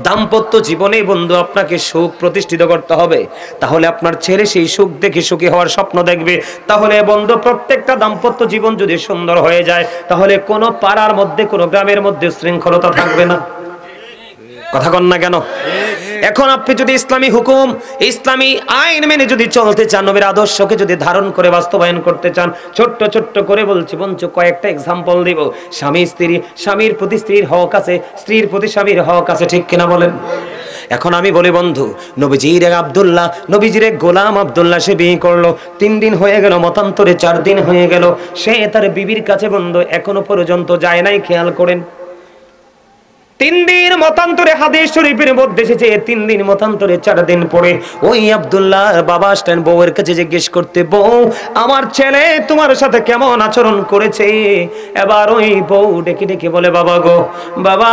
দাম্পত্য জীবনে বন্ধু আপনাকে সুখ প্রতিষ্ঠিত করতে হবে। তাহলে আপনার ছেলে সেই সুখ দেখে সুখী হওয়ার স্বপ্ন দেখবে। তাহলে বন্ধু প্রত্যেকটা দাম্পত্য জীবন যদি সুন্দর হয়ে যায়, তাহলে কোনো পাড়ার মধ্যে কোনো গ্রামের মধ্যে শৃঙ্খলতা থাকবে না। কথা কন না কেন? এখন আপনি যদি ইসলামী হুকুম, ইসলামী আইন মেনে যদি চলতে চান, নবীর আদর্শকে যদি ধারণ করে বাস্তবায়ন করতে চান, ছোট্ট ছোট্ট করে বলছি বঞ্চু কয়েকটা এক্সাম্পল দিব। স্বামীর প্রতি স্ত্রীর হক আছে, স্ত্রীর প্রতি স্বামীর হক আছে, ঠিক কিনা বলেন? এখন আমি বলি বন্ধু, নবীজির এক গোলাম আব্দুল্লাহ সে বিয়ে করলো। 3 দিন হয়ে গেল, মতান্তরে 4 দিন হয়ে গেল, সে তার বিবির কাছে বন্ধু এখনো পর্যন্ত যায় নাই। খেয়াল করেন, 3 দিন মতান্তরে হাদিস শরীফের মধ্যে এসেছে। 3 দিন মতান্তরে 4 দিন পরে ওই আব্দুল্লাহ বাবা আসলেন বউয়ের কাছে জিজ্ঞেস করতে, বউ আমার ছেলে তোমার সাথে কেমন আচরণ করেছে? এবার ওই বউ ডেকে ডেকে বলে, বাবা গো বাবা,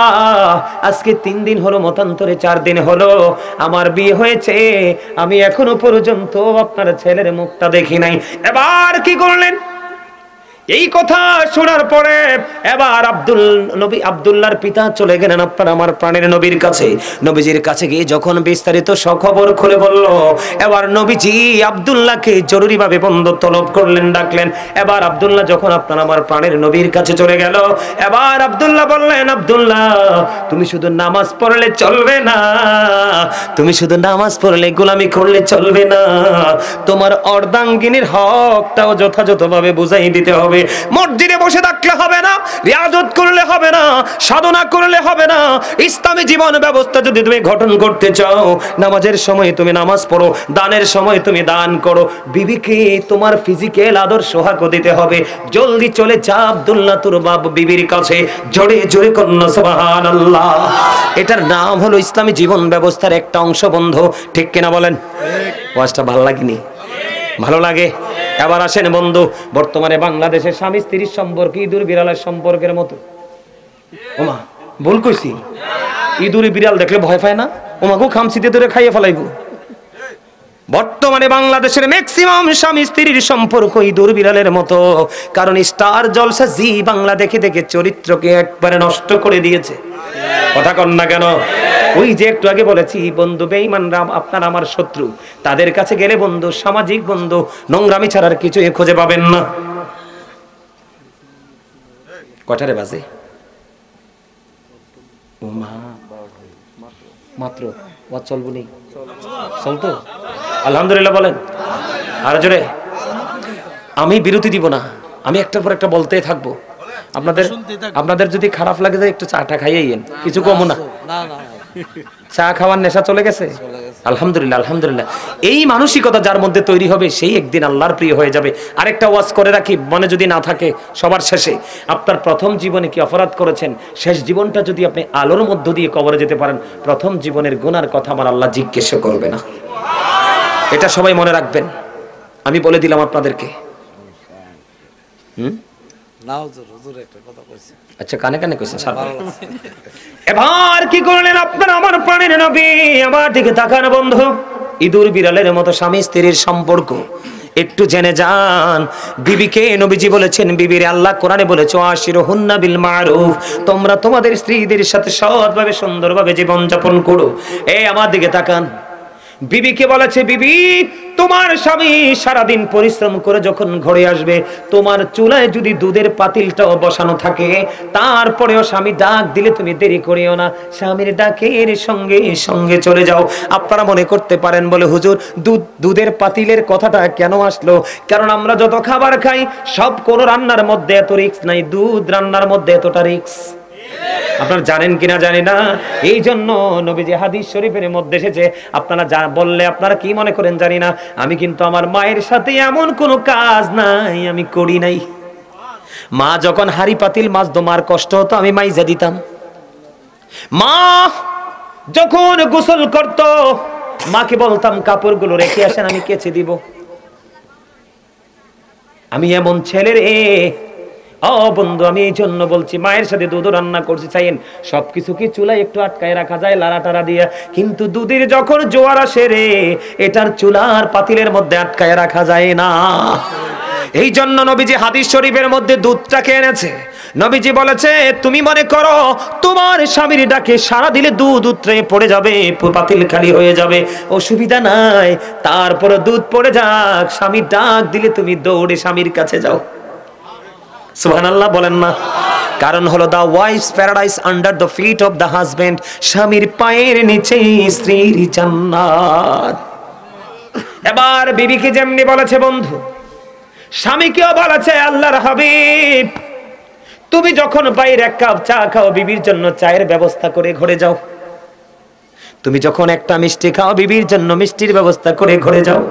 আজকে 3 দিন হলো, মতান্তরে 4 দিন হলো আমার বিয়ে হয়েছে, আমি এখনো পর্যন্ত আপনার ছেলের মুখটা দেখি নাই। এবার কি করলেন? এই কথা শোনার পরে এবার আব্দুল্লাহর পিতা চলে গেলেন আপনার আমার প্রাণের নবীর কাছে। নবীজির কাছে গিয়ে যখন বিস্তারিত খবর খুলে বলল, এবার নবীজি আব্দুল্লাহকে জরুরিভাবে বন্ধু তলব করলেন, ডাকলেন। এবার আব্দুল্লাহ যখন আপনার আমার প্রাণের নবীর কাছে চলে গেল, এবার আব্দুল্লাহ বললেন, আব্দুল্লাহ তুমি শুধু নামাজ পড়লে চলবে না, তুমি শুধু নামাজ পড়লে গোলামি করলে চলবে না, তোমার অর্ধাঙ্গিনীর হকটাও যথাযথভাবে বুঝাই দিতে হবে। মসজিদে বসে থাকলে হবে না, রিয়াজত করলে হবে না, সাধনা করলে হবে না। ইসলামী জীবন ব্যবস্থা যদি তুমি গঠন করতে চাও, নামাজের সময় তুমি নামাজ পড়ো, দানের সময় তুমি দান করো, বিবিকে তোমার ফিজিক্যাল আদর্শ হক দিতে হবে। জলদি চলে যা আব্দুল্লাহ তোর বাপ বিবির কাছে, জোরে জোরে কন্যা সুবহানাল্লাহ। এটার নাম হলো ইসলামী জীবন ব্যবস্থার একটা অংশ বন্ধু, ঠিক কিনা বলেন? ওয়াজটা ভালো লাগেনি? ভালো লাগে? এবার আসেন বন্ধু, বর্তমানে বাংলাদেশের স্বামী স্ত্রীর সম্পর্ক ইঁদুর বিড়ালের সম্পর্কের মতো। ওমা ভুল কইছি? ইঁদুর বিড়াল দেখলে ভয় পায় না? ওমাকেও খামচিতে ধরে খাইয়ে ফেলাইবো। বর্তমানে বাংলাদেশের ম্যাক্সিমাম স্বামী স্ত্রীর সম্পর্ক ইঁদুর বিড়ালের মতো। কারণ স্টার জলসা জি বাংলা দেখে দেখে চরিত্রকে একবারে নষ্ট করে দিয়েছে। কথা কন না কেন? ওই যে একটু আগে বলেছি বন্ধু, বেঈমানরা আপনার আমার শত্রু। তাদের কাছে গেলে বন্ধু, সামাজিক বন্ধু, নোংরামি ছাড়ার কিছু খুঁজে পাবেন না। কটারে বাজে? মাত্র ওয়াজ চলবো নেই, চলতো আলহামদুলিল্লাহ বলেন আর জোরে। আমি বিরতি দিব না, আমি একটার পর একটা বলতেই থাকবো। আপনাদের যদি খারাপ লাগে যায় একটু চাটা খাইয়েন, কিছু কমো না। চা খাওয়ার নেশা চলে গেছে? আলহামদুলিল্লাহ আলহামদুলিল্লাহ। এই মানসিকতা যার মধ্যে তৈরি হবে, সেই একদিন আল্লাহর প্রিয় হয়ে যাবে। আরেকটা ওয়াজ করে রাখি, মনে যদি না থাকে, সবার শেষে আপনার প্রথম জীবনে কি অপরাধ করেছেন, শেষ জীবনটা যদি আপনি আলোর মধ্য দিয়ে কবরে যেতে পারেন, প্রথম জীবনের গুনার কথা আমার আল্লাহ জিজ্ঞেস করবে না। এটা সবাই মনে রাখবেন, আমি বলে দিলাম আপনাদেরকে। আচ্ছা কানে কানে কইছেন। এবার কি করলেন আপনার আমার প্রাণের নবী? আমার দিকে তাকান বন্ধু, ইঁদুর বিড়ালের মতো স্বামী স্ত্রীর সম্পর্ক একটু জেনে যান। বিবিকে নবীজি বলেছেন, বিবিরে আল্লাহ কোরআনে বলেছে, আশিরুহুন্না বিল মারুফ, তোমরা তোমাদের স্ত্রীদের সাথে সৎভাবে সুন্দরভাবে জীবন যাপন করো। এই আমার দিকে তাকান, বিবিকে বলেছে, বিবি তোমার স্বামী সারাদিন পরিশ্রম করে যখন ঘরে আসবে, তোমার চুলায় যদি দুধের পাতিলটাও বসানো থাকে, তারপরেও স্বামী ডাক দিলে তুমি দেরি করিও না, স্বামীর ডাকের সঙ্গে সঙ্গে চলে যাও। আপনারা মনে করতে পারেন বলে, হুজুর দুধের পাতিলের কথাটা কেন আসলো? কারণ আমরা যত খাবার খাই সব কোন রান্নার মধ্যে এত রিস্ক নাই, দুধ রান্নার মধ্যে এতটা রিস্ক। আপনারা জানেন কিনা জানি না। এই জন্য নবীজি হাদিস শরীফের মধ্যে এসেছে, আপনারা বললে আপনারা কি মনে করেন জানি না, আমি কিন্তু আমার মায়ের সাথে এমন কোনো কাজ নাই আমি করি নাই। মা যখন হাড়ি পাতিল মাজতো, মার কষ্ট হতো, আমি মাইজা দিতাম। মা যখন গোসল করতো, মাকে বলতাম কাপড়গুলো রেখে আসেন, আমি কেচে দিব। আমি এমন ছেলে রে। ও বন্ধু, আমি এই জন্য বলছি, মায়ের সাথে দুধ রান্না করছি, চাইেন সবকিছু কি চুলায় একটু আটকায় রাখা যায় লাড়া টাড়া দিয়া, কিন্তু দুধের যখন জোয়ার আসে রে, এটার চুলার পাতিলের মধ্যে আটকায় রাখা যায় না। এই জন্য নবীজি হাদিস শরীফের মধ্যে দুধটাকে এনেছে, নবীজি বলেছে তুমি মনে করো তোমার স্বামীর ডাকে সারা দিলে দুধ উতরে পড়ে যাবে, পাতিল খালি হয়ে যাবে, অসুবিধা নাই, তারপর দুধ পড়ে যাক, স্বামী ডাক দিলে তুমি দৌড়ে স্বামীর কাছে যাও। সুবহানাল্লাহ বলেন না? কারণ হলো the wife's paradise under the feet of the husband, স্বামীর পায়ের নিচে স্ত্রীর জান্নাত। এবার বিবিকে যেমনি বলেছে বন্ধু, স্বামীকেও বলেছে আল্লাহর হাবিব তুমি যখন বাইরে এক কাপ চা খাও বিবির জন্য চায়ের ব্যবস্থা করে ঘরে যাও, তুমি যখন একটা মিষ্টি খাও বিবির জন্য মিষ্টির ব্যবস্থা করে ঘরে যাও।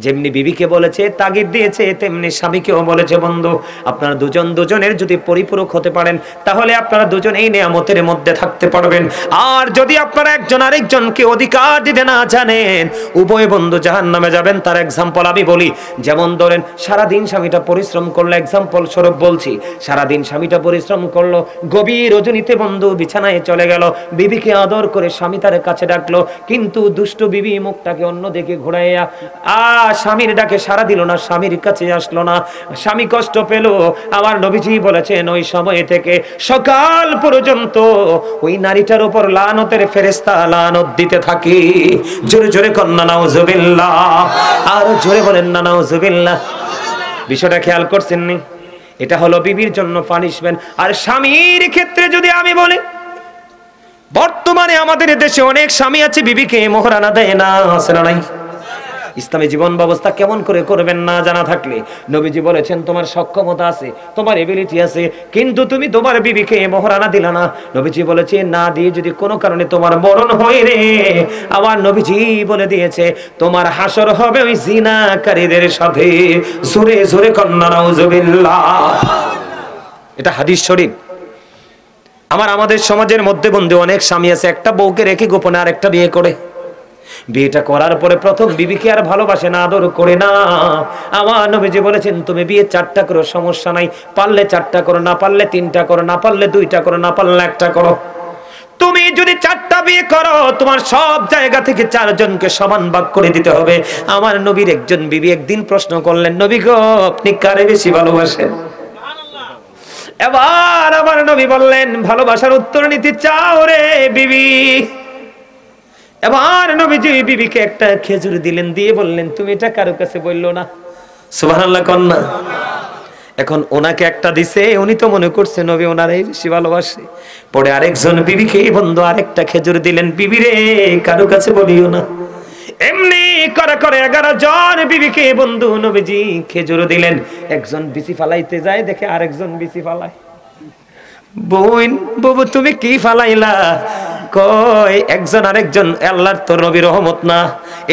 যেমনি বিবিকে বলেছে তাগিদ দিয়েছে তেমনি স্বামীকেও বলেছে বন্ধু আপনারা দুজন দুজনের যদি পরিপূরক হতে পারেন তাহলে আপনারা দুজন এই নিয়ামতের মধ্যে থাকতে পারবেন। আর যদি আপনারা একজন আরেকজনকে অধিকার দিতে না জানেন উভয় বন্ধু জাহান্নামে যাবেন। তার এক্সাম্পল আমি বলি, যেমন ধরেন সারাদিন স্বামীটা পরিশ্রম করলো, এক্সাম্পল স্বরূপ বলছি, সারাদিন স্বামীটা পরিশ্রম করলো, গভীর রজনীতে বন্ধু বিছানায় চলে গেল, বিবিকে আদর করে স্বামী তার কাছে ডাকলো, কিন্তু দুষ্ট বিবি মুখটাকে অন্যদিকে ঘুরাইয়া স্বামীর ডাকে সাড়া দিল না, স্বামীর কাছে আসলো না, স্বামী কষ্ট পেল। আমার নবীজি বলেছেন ওই সময় থেকে সকাল পর্যন্ত ওই নারীটার উপর লানতের ফেরেশতা লানত দিতে থাকে। জোরে জোরে কন্যা নাউজুবিল্লাহ, আর জোরে বলেন না নাউজুবিল্লাহ। বিষয়টা খেয়াল করছেন নি? এটা হলো বিবির জন্য পানিশমেন্ট। আর স্বামীর ক্ষেত্রে যদি আমি বলি, বর্তমানে আমাদের দেশে অনেক স্বামী আছে বিবিকে মোহরানা দেয় না, আছে না নাই? ইসলামী জীবন ব্যবস্থা কেমন করে করবেন না জানা থাকলে নবীজি বলেছেন তোমার সক্ষমতা আছে, তোমার এবিলিটি আছে, কিন্তু তুমি তোমার বিবিকে মোহরানা দিলা না। নবীজি বলেছে না দিয়ে যদি কোনো কারণে তোমার মরণ হয় রে, আবার নবীজি বলে দিয়েছে তোমার হাসর হবে ওই জিনাকারীদের সাথে। জোরে জোরে কন্যা নাউজুবিল্লাহ। এটা হাদিস শরীফ। আমাদের সমাজের মধ্যে বন্ধু অনেক স্বামী আছে একটা বউকে রেখে গোপনে আরেকটা বিয়ে করে, বিয়েটা করার পরে প্রথম বিবিকে আর ভালোবাসে না, আদর করে না। আমার নবীজি বলেছেন তুমি বিয়ে 4টা করো, সমস্যা নাই, পারলে 4টা করো, না পারলে 3টা করো, না পারলে 2টা করো, না পারলে 1টা করো। তুমি যদি 4টা বিয়ে করো তোমার সব জায়গা থেকে 4 জনকে সমান ভাগ করে দিতে হবে। আমার নবীর একজন বিবি একদিন প্রশ্ন করলেন নবী গো আপনি কারে বেশি ভালোবাসেন? এবার আমার নবী বললেন ভালোবাসার উত্তর নিতে চাও রে বিবি? এবার নবীজি বিবিকে একটা খেজুর দিলেন, দিয়ে বললেন তুমি এটা কারো কাছে বললো না। সুবহানাল্লাহ কন্যা। এখন ওনাকে একটা দিছে, উনি তো মনে করছে নবী ওনারই বেশি ভালোবাসে। পরে আরেকজন বিবিকে বন্ধু আরেকটা খেজুর দিলেন, বিবি রে কারো কাছে বলিও না। এমনি করে করে 11 জন বিবিকে বন্ধু নবীজি খেজুর দিলেন। একজন বিচি ফালাইতে যায়, দেখে আরেকজন বিচি ফালায়। বোন বাবু তুমি কি ফালাইলা? কই একজন আরেকজন আল্লাহর তো নবী রহমত না,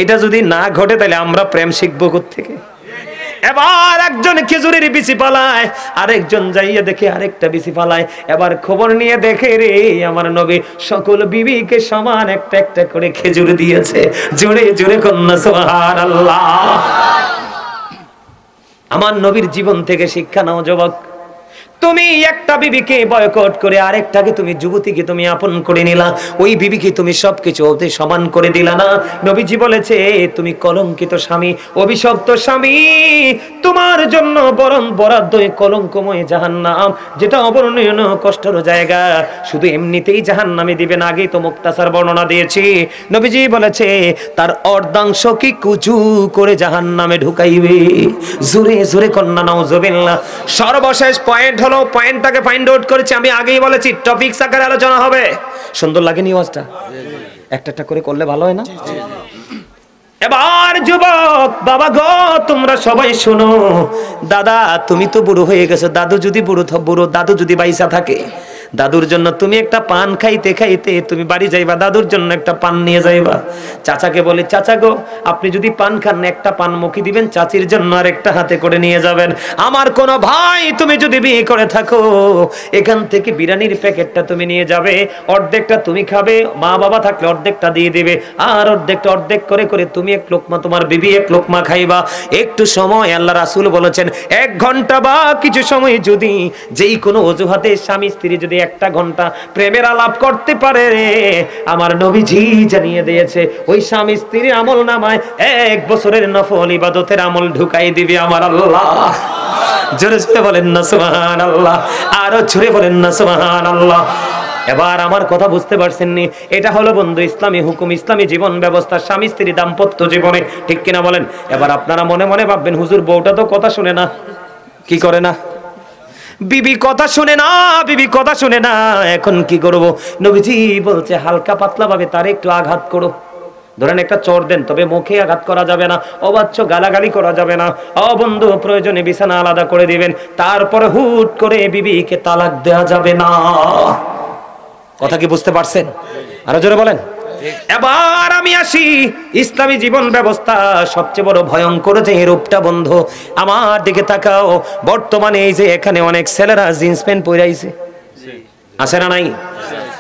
এটা যদি না ঘটে তাহলে আমরা প্রেম শিখবো কোত্থেকে? এবার একজন খেজুরের বিচি পালায়, আরেকজন যাইয়া দেখে আরেকটা বিচি পালায়। এবার খবর নিয়ে দেখে রে আমার নবী সকল বিবিকে সমান একটা একটা করে খেজুর দিয়েছে। জোরে জোরে কন্যা সুবহানাল্লাহ। আমার নবীর জীবন থেকে শিক্ষা নাও যুবক। তুমি একটা বিবিকে বয়কট করে আরেকটাকে তুমি যুবতীকে তুমি আপন করে নিলা, ওই বিবিকে তুমি সবকিছু ওতে সমান করে দিলা না। নবীজি বলেছে তুমি কলঙ্কিত স্বামী, অভিশপ্ত স্বামী, তোমার জন্য বরং বরাদ্দ কলঙ্কময় জাহান্নাম, যেটা অবর্ণনীয় কষ্টের জায়গা। শুধু এমনিতেই জাহান্নামে দিবেন, আগেই তো মুক্তাসার বর্ণনা দিয়েছি। নবীজি বলেছে তার অর্ধাংশ কি কুচু করে জাহান্নামে ঢুকাইবে। জোরে জোরে কন্যা নাউজুবিল্লাহ। সর্বশেষ পয়েন্ট হলো, পয়েন্টটাকে ফাইন্ড আউট করেছি আমি, আগেই বলেছি টপিকস আকারে আলোচনা হবে। সুন্দর লাগে নি ওয়াজটা? একটা একটা করে করলে ভালো হয় না? এবার যুবক বাবা গো তোমরা সবাই শোনো, দাদা তুমি তো বুড়ো হয়ে গেছো, দাদু যদি দাদু যদি বাইসা থাকে, দাদুর জন্য তুমি একটা পান খাইতে খাইতে তুমি বাড়ি যাইবা, দাদুর জন্য একটা পান নিয়ে যাইবা। চাচাকে বলে চাচা গো আপনি যদি পান খান একটা পান মুখে দিবেন, চাচির জন্য আর একটা হাতে করে নিয়ে যাবেন। আমার কোন ভাই তুমি যদি বিয়ে করে থাকো, এখান থেকে বিরিয়ানির প্যাকেটটা তুমি নিয়ে যাবে, অর্ধেকটা তুমি খাবে, মা বাবা থাকলে অর্ধেকটা দিয়ে দিবে, আর অর্ধেকটা অর্ধেক করে করে তুমি এক লোকমা, তোমার বিবি এক লোকমা খাইবা। একটু সময় আল্লাহ রাসূল বলেছেন 1 ঘন্টা বা কিছু সময় যদি যেই কোনো অজুহাতে স্বামী স্ত্রী যদি 1টা ঘন্টা প্রেমের আলাপ করতে পারে, আমার নবীজি জানিয়ে দিয়েছে ওই স্বামী স্ত্রীর আমল নামায় 1 বছরের নফল ইবাদতের আমল ঢুকাই দিবে আমার আল্লাহ। জোরে জোরে বলেন না সুবহানাল্লাহ, আরো জোরে বলেন না সুবহানাল্লাহ। এবার আমার কথা বুঝতে পারছেন নি? এটা হলো বন্ধু ইসলামী হুকুম, ইসলামী জীবন ব্যবস্থা, স্বামী স্ত্রী দাম্পত্য জীবনে, ঠিক কিনা বলেন? এবার আপনারা মনে মনে ভাববেন হুজুর বউটা তো কথা শুনে না, কি করে না? বিবি কথা শুনে না, বিবি কথা শুনে না, এখন কি করব? নবীজি বলছে হালকা পাতলা ভাবে তার একটু আঘাত করো। ধরেন একটা চর দেন, তবে মুখে আঘাত করা যাবে না, অবাচ্য গালাগালি করা যাবে না, বন্ধু প্রয়োজনে বিছানা আলাদা করে দিবেন, তারপরে হুট করে বিবিকে তালাক দেওয়া যাবে না। কথা কি বুঝতে পারছেন? আরো জোরে বলেন। এবার আমি আসি ইসলামী জীবন ব্যবস্থা সবচেয়ে বড় ভয়ঙ্কর যে রূপটা বন্ধু, আমার দিকে তাকাও। বর্তমানে এই যে এখানে অনেক ছেলেরা জিন্স প্যান্ট পরে আইছে, আছে না নাই?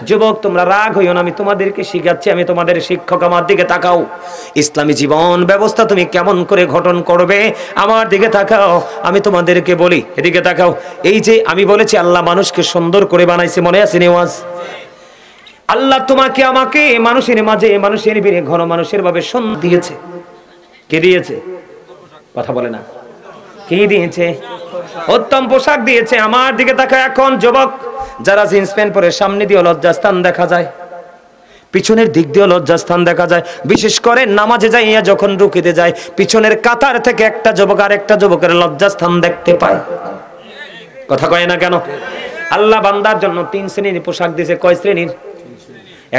যুবক তোমরা রাগ হইও না, আমি তোমাদেরকে শিখাচ্ছি, আমি তোমাদের শিক্ষক। আমার দিকে তাকাও, ইসলামী জীবন ব্যবস্থা তুমি কেমন করে গঠন করবে আমার দিকে তাকাও, আমি তোমাদেরকে বলি। এদিকে তাকাও। এই যে আমি বলেছি আল্লাহ মানুষকে সুন্দর করে বানাইছে, মনে আছে নেওয়াজ? আল্লাহ তোমাকে আমাকে মানুষের মাঝে, মানুষের ভিড়ে, ঘন মানুষের ভাবে সুন্দর দিয়েছে। কে দিয়েছে? কথা বলে না। কি দিয়েছে? উত্তম পোশাক দিয়েছে। আমার দিকে তাকায় এখন যুবক, যারা জিন্স প্যান্ট পরে সামনে দিয়ে লজ্জাস্থান দেখা যায়, পিছনের দিক দিয়ে লজ্জাস্থান দেখা যায়, বিশেষ করে নামাজে যাইয়া যখন রুকিতে যায়, পিছনের কাতার থেকে একটা যুবক আর একটা যুবকের লজ্জাস্থান দেখতে পায়। কথা কয় না কেন? আল্লাহ বান্দার জন্য 3 শ্রেণীর পোশাক দিয়েছে। কয় শ্রেণীর?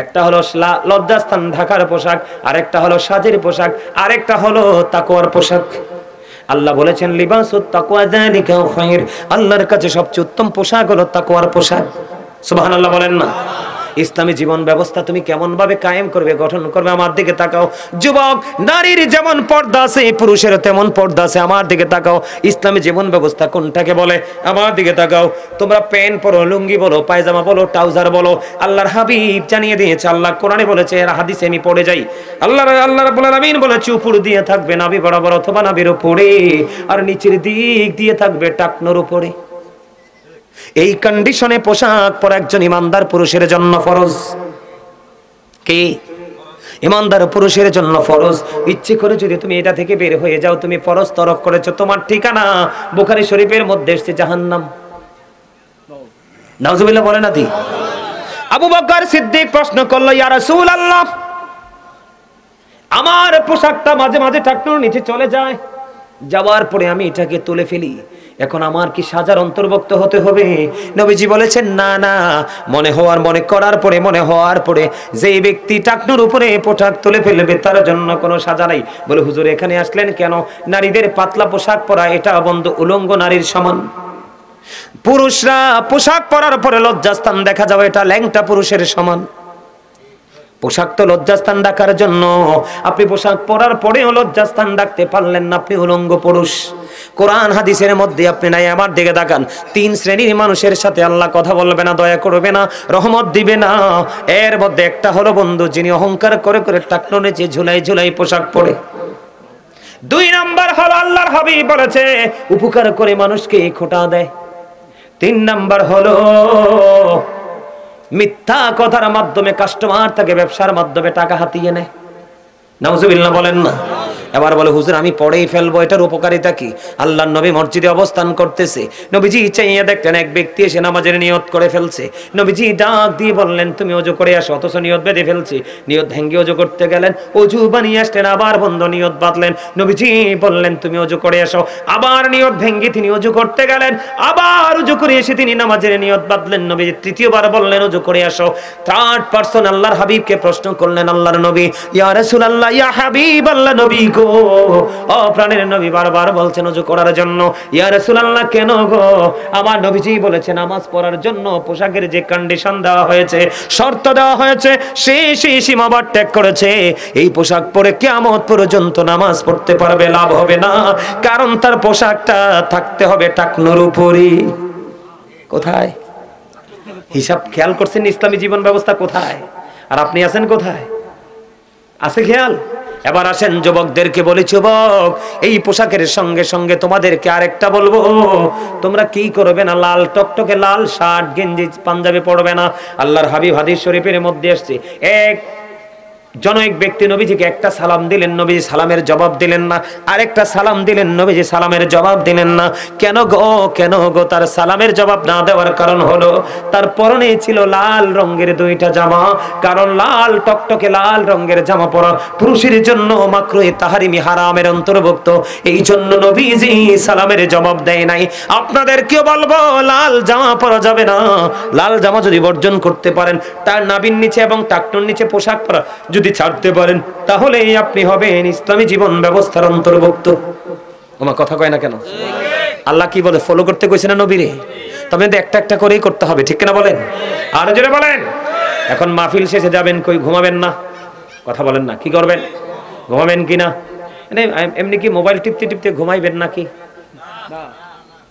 একটা হলো লজ্জাস্থান ঢাকার পোশাক, আরেকটা হলো সাজের পোশাক, আরেকটা হলো তাকওয়ার পোশাক। আল্লাহ বলেছেন লিবাসুত তাকওয়া যালিকা খায়র, আল্লাহর কাছে সবচেয়ে উত্তম পোশাক হলো তাকওয়ার পোশাক। সুবহানাল্লাহ বলেন না? ইসলামী জীবন ব্যবস্থা তুমি কেমন ভাবে কায়েম করবে, গঠন করবে আমার দিকে তাকাও। যুবক, নারীর যেমন পর্দা আছে পুরুষের তেমন পর্দা আছে, আমার দিকে তাকাও। ইসলামী জীবন ব্যবস্থা কোনটাকে বলে আমার দিকে তাকাও। তোমরা প্যান্ট পরো, লুঙ্গি বলো, পায়জামা বলো, ট্রাউজার বলো, আল্লাহর হাবিব জানিয়ে দিয়েছে, আল্লাহ কোরআনে বলেছে, এর হাদিসে আমি পড়ে যাই। আল্লাহ রাব্বুল আলামিন বলেছে উপর দিয়ে থাকবে নাভি বরাবর অথবা নাভির উপরে, আর নিচের দিক দিয়ে থাকবে টাকনোর উপরে। এই কন্ডিশনে পোশাক পরা একজন ইমানদার পুরুষের জন্য ফরজ। কি? ইমানদার পুরুষের জন্য ফরজ। ইচ্ছে করে যদি তুমি এটা থেকে বের হয়ে যাও, তুমি ফরজ তরক করেছো, তোমার ঠিকানা বুখারী শরীফের মধ্যে এসেছে জাহান্নাম। নাউজুবিল্লাহ বলে না দি? আবু বকর সিদ্দিক প্রশ্ন করলো, ইয়া রাসূলুল্লাহ, আমার পোশাকটা মাঝে মাঝে টাকনোর নিচে চলে যায়, যাওয়ার পরে আমি এটাকে তুলে ফেলি, এখন আমার কি সাজার অন্তর্ভুক্ত হতে হবে? নবীজি বলেছেন না না, মনে হওয়ার পরে যে ব্যক্তি টাকনোর উপরে পোশাক তুলে ফেলবে তার জন্য কোনো সাজা নাই। বলে হুজুর এখানে আসলেন কেন? নারীদের পাতলা পোশাক পরা এটা বন্ধু উলঙ্গ নারীর সমান। পুরুষরা পোশাক পরার পরে লজ্জাস্থান দেখা যাবে, এটা ল্যাংটা পুরুষের সমান। পোশাক তো লজ্জাস্থান ঢাকার জন্য, আপনি পোশাক পরার পরেও লজ্জাস্থান ঢাকতে পারলেন না, আপনি উলঙ্গ পুরুষ। কোরআন হাদিসের মধ্যে আপনি নাই। আমার দিকে তাকান। 3 শ্রেণীর মানুষের সাথে আল্লাহ কথা বলবে না, দয়া করবে না, রহমত দিবে না। এর মধ্যে একটা হলো বন্ধু যিনি অহংকার করে করে টাকনো নিচে ঝুলাই ঝুলাই পোশাক পরে। 2 নাম্বার হলো আল্লাহর হাবিব বলেছে উপকার করে মানুষকে খোঁটা দেয়। 3 নাম্বার হলো মিথ্যা কথার মাধ্যমে কাস্টমার থেকে ব্যবসার মাধ্যমে টাকা হাতিয়ে নেয়। নাউজুবিল্লাহ বলেন না? এবার বলে হুজুর আমি পড়েই ফেলবো, এটার উপকারিতা কি? আল্লাহর নবী মসজিদে অবস্থান করতেছে, নবীজি চাইয়া দেখলেন এক ব্যক্তি এসে নামাজের নিয়ত করে ফেলছে। নবীজি ডাক দিয়ে বললেন তুমি ওযু করে আসো, অথচ নিয়ত বেঁধে ফেলছে। নিয়ত ভেঙে ওযু করতে গেলেন, ওযু বানিয়ে আসলেন, আবার বন্ধ নিয়ত বাঁধলেন। নবীজি বললেন তুমি ওযু করে আসো, আবার নিয়ত ভেঙে তিনি ওযু করতে গেলেন, আবার ওযু করে এসে তিনি নামাজের নিয়ত বাঁধলেন। নবীজি তৃতীয়বার বললেন ওযু করে আসো। থার্ড পারসন আল্লাহর হাবিবকে প্রশ্ন করলেন আল্লাহর নবী, ইয়া রাসূলুল্লাহ, ইয়া হাবিবাল্লাহ, নবী গো, ও প্রাণের নবী বারবার বলছেন ওযু করার জন্য। ইয়া রাসূলুল্লাহ কেন গো? আমার নবীজি বলেছেন নামাজ পড়ার জন্য পোশাকের যে কন্ডিশন দেওয়া হয়েছে, শর্ত দেওয়া হয়েছে, সেই সীমাবার ত্যাগ করেছে। এই পোশাক পরে কিয়ামত পর্যন্ত নামাজ পড়তে পারবে, লাভ হবে না, কারণ তার পোশাকটা থাকতে হবে টাকনোর উপরই। কোথায়? হিসাব খেয়াল করছেন? ইসলামী জীবন ব্যবস্থা কোথায়? আর আপনি আছেন কোথায়? আছে খেয়াল? এবার আসেন যুবকদেরকে বলি, যুবক এই পোশাকের সঙ্গে সঙ্গে তোমাদেরকে আরেকটা বলবো, তোমরা কি করবে না, লাল টকটকে লাল শার্ট গেঞ্জি পাঞ্জাবি পরবে না। আল্লাহর হাবিব হাদিস শরীফের মধ্যে আসছে, এক জনৈক ব্যক্তি নবীজিকে একটা সালাম দিলেন, নবীজি সালামের জবাব দিলেন না। আরেকটা সালাম দিলেন, নবীজি সালামের জবাব দিলেন না। কেন গো? তার সালামের জবাব না দেওয়ার কারণ হলো তার পরনে ছিল লাল রঙের দুইটা জামা। কারণ লাল টকটকে লাল রঙের জামা পরা পুরুষের জন্য মাকরুহে তাহরিমি হারামের অন্তর্ভুক্ত। এই জন্য নবীজি সালামের জবাব দেয় নাই। আপনাদেরকেও বলবো লাল জামা পরা যাবে না। লাল জামা যদি বর্জন করতে পারেন, তার নাভির নিচে এবং টাকনুর নিচে পোশাক পরা যদি ছাড়তে পারেন, তাহলে আপনি হবেন ইসলামী জীবন ব্যবস্থার অন্তর্ভুক্ত। আমার কথা কয় না কেন? আল্লাহ কি বলে? ফলো করতে কইছে না নবীরে? তবে একটা একটা করেই করতে হবে, ঠিক কিনা বলেন? আর জোরে বলেন। এখন মাহফিল শেষে যাবেন, কই ঘুমাবেন না? কথা বলেন না, কি করবেন? ঘুমাবেন কিনা? এমনি কি মোবাইল টিপতে টিপতে ঘুমাইবেন নাকি?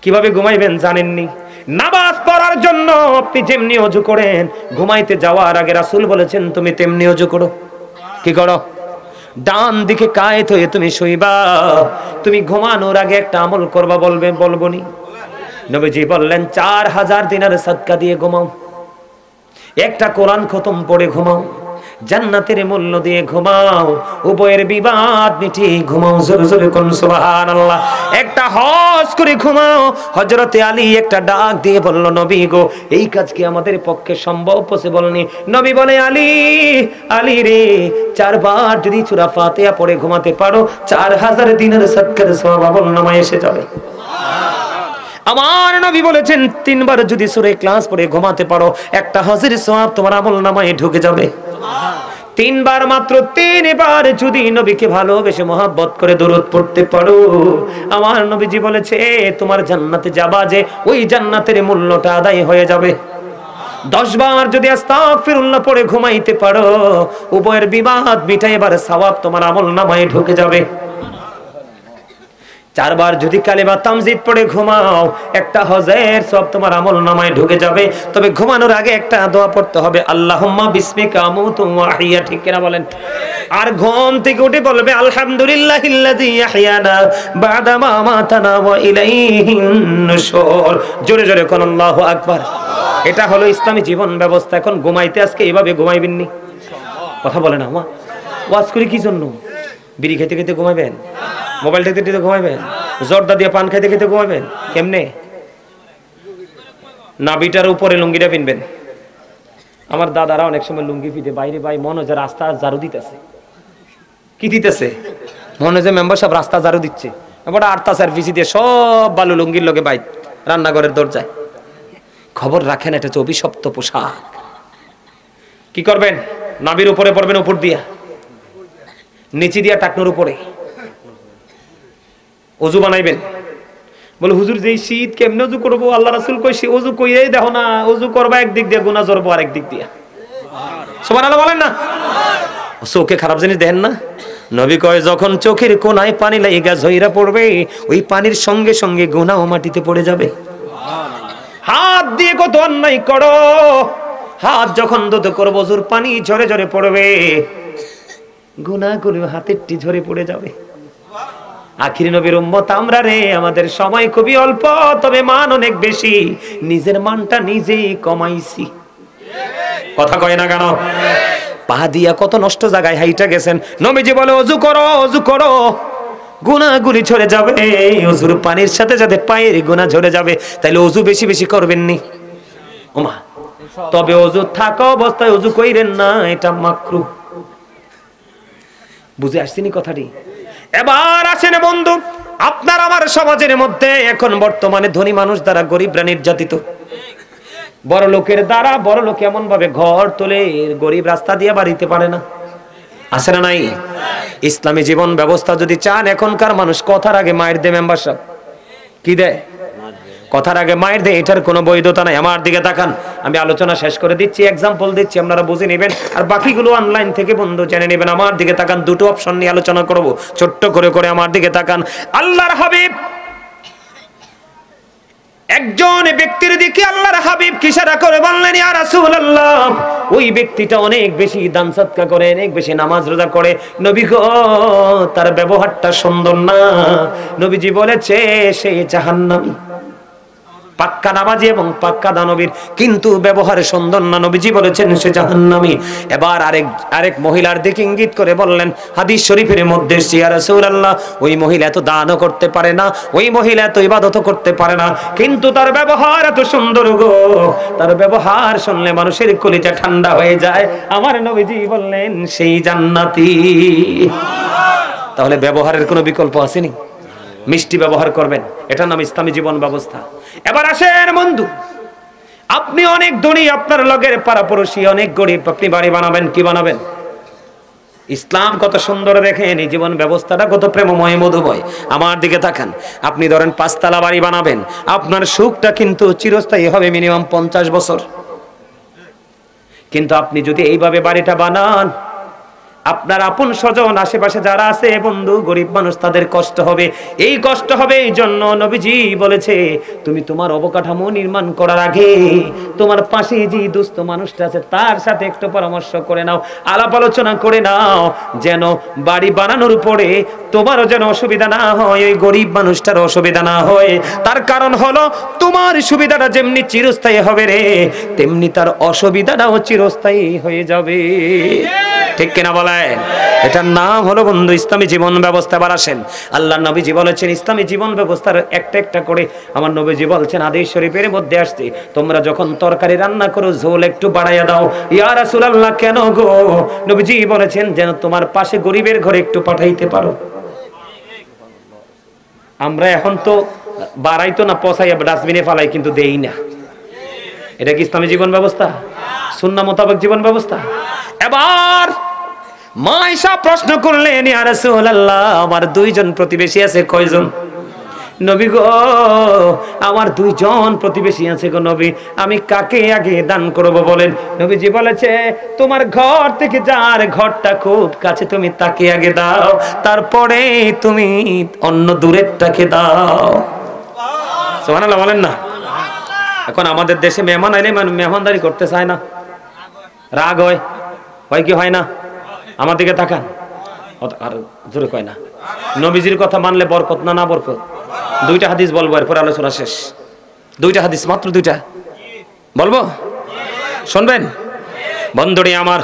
কিভাবে ঘুমাইবেন জানেননি? নামাজ পড়ার জন্য আপনি যেমনি ওযু করেন, ঘুমাইতে যাওয়ার আগে রাসূল বলেছেন তুমি তেমনি ওযু করো। কি করো? ডান দিকে কায়েত হয়ে তুমি শুইবা। তুমি ঘুমানোর আগে একটা আমল করবা, বলবনি? নবীজি বললেন 4000 দিনার সাদকা দিয়ে ঘুমাও, একটা কোরআন খতম পড়ে ঘুমাও, জান্নাতের মূল্য দিয়ে ঘুমাও, উভয়ের বিবাদ মিটিয়ে ঘুমাও। জোরে জোরে কোন সুবহানাল্লাহ। একটা হজ করে ঘুমাও। হযরতে আলী একটা ডাক দিয়ে বলল, নবী গো, এই কাজ কি আমাদের পক্ষে সম্ভব? পসিবল নেই। নবী বলে, আলী রে, 4 বার যদি সূরা ফাতিহা পড়ে ঘুমাতে পারো, 4000 দিনের সাদকার সওয়াব আমলনামায় এসে যাবে। আমার নবী বলেছেন 3 বার যদি সূরা ইখলাস পড়ে ঘুমাতে পারো, একটা হজের সওয়াব তোমার আমলনামায় ঢুকে যাবে। 3 বার, মাত্র 3 বার যদি নবীকে ভালোবেসে মহব্বত করে দরুদ পড়তে পারো, আমার নবীজি বলেছে তোমার জান্নাতে যাবা যে ওই জান্নাতের মূল্যটা আদায় হয়ে যাবে। 10 বার যদি আস্তাগফিরুল্লাহ পড়ে ঘুমাইতে পারো, উভয়ের বিবাদ মিটাইবার সওয়াব তোমার আমলনামায় ঢুকে যাবে। 4 বার যদি কালেমা তামজিদ পড়ে ঘুমাও, একটা হজের সব তোমার আমলনামায় ঢুকে যাবে। তবে ঘুমানোর আগে একটা দোয়া পড়তে হবে, আল্লাহুম্মা বিসমিকা আমুতু ওয়া আহইয়া, ঠিক কিনা বলেন? আর ঘুম থেকে উঠে বলবে আলহামদুলিল্লাহিল্লাযী আহইয়ানা বা'দা মা আমাতানা ওয়া ইলাইহিন নুশুর। জোরে জোরে কোন আল্লাহু আকবার। এটা হলো ইসলামী জীবন ব্যবস্থা। এখন ঘুমাইতে আজকে এইভাবে ঘুমাইবেন নি? কথা বলেন না। ওয়াজ করি কি জন্য? বিড়ি খেতে খেতে ঘুমাইবেন? মোবাইল টেকতে টেকতে ঘুমাইবেন? জর্দা দিয়ে পান খাইতে খেতে ঘুমাইবেন? কেমনে? নাভিটার উপরে লুঙ্গিটা পিনবেন। আমার দাদারা অনেক সময় লুঙ্গি পিতে বাইরে ভাই মনে হয় রাস্তা ঝাড়ু দিতেছে। কি দিতেছে? মনে হয় মেম্বার সাহেব রাস্তা ঝাড়ু দিচ্ছে। এবার 8 পিসি দিয়ে সব বালু লুঙ্গির লোকে বাইর রান্নাঘরের দরজায়। খবর রাখেন, এটা হচ্ছে অভিশপ্ত পোশাক। কি করবেন? নাভির উপরে পড়বেন, উপর দিয়া, নিচে দিয়া টাকনুর উপরে ওযু বানাইবেন। বলে হুজুর যেই শীত কেমনে ওযু করব? আল্লাহ রাসূল কই সে ওযু কইরাই দেখো না, ওযু করবা একদিক দিয়ে, গুনাহ জরব আরেক দিক দিয়ে। সুবহানাল্লাহ বলেন না? চোখে খারাপ জিনিস দেখেন না? নবী কয় যখন চোখের কোনায় পানি লাগা ঝইরা পড়বে, ওই পানির সঙ্গে সঙ্গে গুনাহ মাটিতে পড়ে যাবে। হাত দিয়ে কত অন্যায় করো, হাত যখন ধুতে করবো ওযুর পানি ঝরে ঝরে পড়বে, গুনাহগুলো হাতের টি ঝরে পড়ে যাবে। আখিরি নবীর উম্মত আমরা রে, আমাদের সময় খুবই অল্প, তবে মান অনেক বেশি। নিজের মানটা নিজেই কমাইছি। কথা কয় না কেন? পা দিয়া কত নষ্ট জায়গায় হাইটা গেছেন। নবীজি বলে ওযু করো, ওযু করো, গুনাহগুলি ঝরে যাবে। ওযুর পানির সাথে সাথে পায়ের গুনাহ ঝরে যাবে। তাইলে ওযু বেশি বেশি করবেন নি? ওমা, তবে ওযু থাকা অবস্থায় ওযু কইরেন না, এটা মাকরুহ। বুঝে আসছেনি কথাটি? এবার আসেন বন্ধু, আপনার আমার সমাজের মধ্যে এখন বর্তমানে ধনী মানুষ দ্বারা গরিবরা নির্যাতিত, বড় লোকের দ্বারা বড় লোক এমন ভাবে ঘর তোলে, গরিব রাস্তা দিয়ে বাড়িতে পারে না। আছে না নাই? ইসলামী জীবন ব্যবস্থা যদি চান, এখনকার মানুষ কথার আগে মায়ের দেয়। মেম্বার সাহেব কি দেয়? কথার আগে মায়ের দেয়। এটার কোনো বৈধতা নাই। আমার দিকে তাকান, আমি আলোচনা শেষ করে দিচ্ছি, এক্সাম্পল দিচ্ছি, আপনারা বুঝে নেবেন, আর বাকিগুলো অনলাইন থেকে বন্ধু জেনে নেবেন। আমার দিকে তাকান, দুটো অপশন নিয়ে আলোচনা করব, ছোট্ট করে করে আমার দিকে তাকান। আল্লাহর হাবিব একজন ব্যক্তির দিকে আল্লাহর হাবিব ইশারা করে বললেন, ইয়া রাসূলুল্লাহ, ওই ব্যক্তিটা অনেক বেশি দান সদকা করে, অনেক বেশি নামাজ রোজা করে, নবী গো তার ব্যবহারটা সুন্দর না। নবীজি বলেছে সে জাহান্নামী। পাক্কা নামাজি এবং পাক্কা দানবীর, কিন্তু ব্যবহারে সুন্দর না, নবীজি বলেছেন সে জাহান্নামী। এবার আরেক মহিলার দিকে ইঙ্গিত করে বললেন, হাদিস শরীফের মধ্যে, ইয়া রাসূলুল্লাহ, ওই মহিলা এত দানও করতে পারে না, ওই মহিলা এত ইবাদতও করতে পারে না, কিন্তু তার ব্যবহার এত সুন্দর গো, তার ব্যবহার শুনলে মানুষের কলিজা ঠান্ডা হয়ে যায়। আমার নবীজি বললেন সেই জান্নাতি। তাহলে ব্যবহারের কোনো বিকল্প আসেনি, মিষ্টি ব্যবহার করবেন, এটার নাম ইসলামী জীবন ব্যবস্থা। এবার আসেন বন্ধু, আপনি অনেক ধনী, আপনার লগের পাড়াপড়শি অনেক গরিব, আপনি বাড়ি বানাবেন, কি বানাবেন? ইসলাম কত সুন্দর দেখেন, এই জীবন ব্যবস্থাটা কত প্রেমময় মধুময়। আমার দিকে তাকান, আপনি ধরেন 5 তলা বাড়ি বানাবেন, আপনার সুখটা কিন্তু চিরস্থায়ী হবে, মিনিমাম 50 বছর। কিন্তু আপনি যদি এইভাবে বাড়িটা বানান, আপনার আপন স্বজন আশেপাশে যারা আছে বন্ধু, গরিব মানুষ, তাদের কষ্ট হবে। এই কষ্ট হবে এই জন্য নবীজি বলেছে, তুমি তোমার অবকাঠামো নির্মাণ করার আগে তোমার পাশে যে দুস্থ মানুষটা আছে তার সাথে একটু পরামর্শ করে নাও, আলাপ আলোচনা করে নাও, যেন বাড়ি বানানোর পরে তোমারও যেন অসুবিধা না হয়, ওই গরিব মানুষটার অসুবিধা না হয়। তার কারণ হলো তোমার সুবিধাটা যেমনি চিরস্থায়ী হবে রে, তেমনি তার অসুবিধাটাও চিরস্থায়ী হয়ে যাবে। ঠিক কিনা বলেন? এটার নাম হলো বন্ধু ইসলামী জীবন ব্যবস্থা। এবার আসেন, আল্লাহ নবীজি বলেছেন ইসলামী জীবন ব্যবস্থার একটা একটা করে, আমার নবীজি বলছেন হাদিস শরীফের মধ্যে আসছে, তোমরা যখন তরকারি রান্না করো ঝোল একটু বাড়াইয়া দাও। ইয়া রাসূলুল্লাহ, কেন গো? নবীজি বলেছেন যেন তোমার পাশে গরিবের ঘরে একটু পাঠাইতে পারো। আমরা এখন তো বাড়াইতো না, পচাইয়া ডাস্টবিনে ফালাই, কিন্তু দেই না। এটা কি ইসলামী জীবন ব্যবস্থা? সুন্নাহ মোতাবেক জীবন ব্যবস্থা? এবার মা আয়েশা প্রশ্ন করলেন, ইয়া রাসূলুল্লাহ, আমার 2 জন প্রতিবেশী আছে। কয়জন? নবী গো, আমার 2 জন প্রতিবেশী আছে গো নবী, আমি কাকে আগে দান করব বলেন? নবীজি বলেছে, তোমার ঘর থেকে যার ঘরটা খুব কাছে তুমি তাকে আগে দাও, তারপরে তুমি অন্য দূরেরটাকে দাও। সুবহানাল্লাহ বলেন না? এখন আমাদের দেশে মেহমান আইলে মেহমানদারি করতে চায় না, রাগ হয়, হয় কি হয় না? আমার দিকে তাকান, আর জোরে কয় না। নবীজির কথা মানলে বরকত না, না বরকত? 2টা হাদিস বলবো, এরপর আলোচনা শেষ। 2টা হাদিস, মাত্র 2টা বলবো, শুনবেন বন্ধুরে আমার।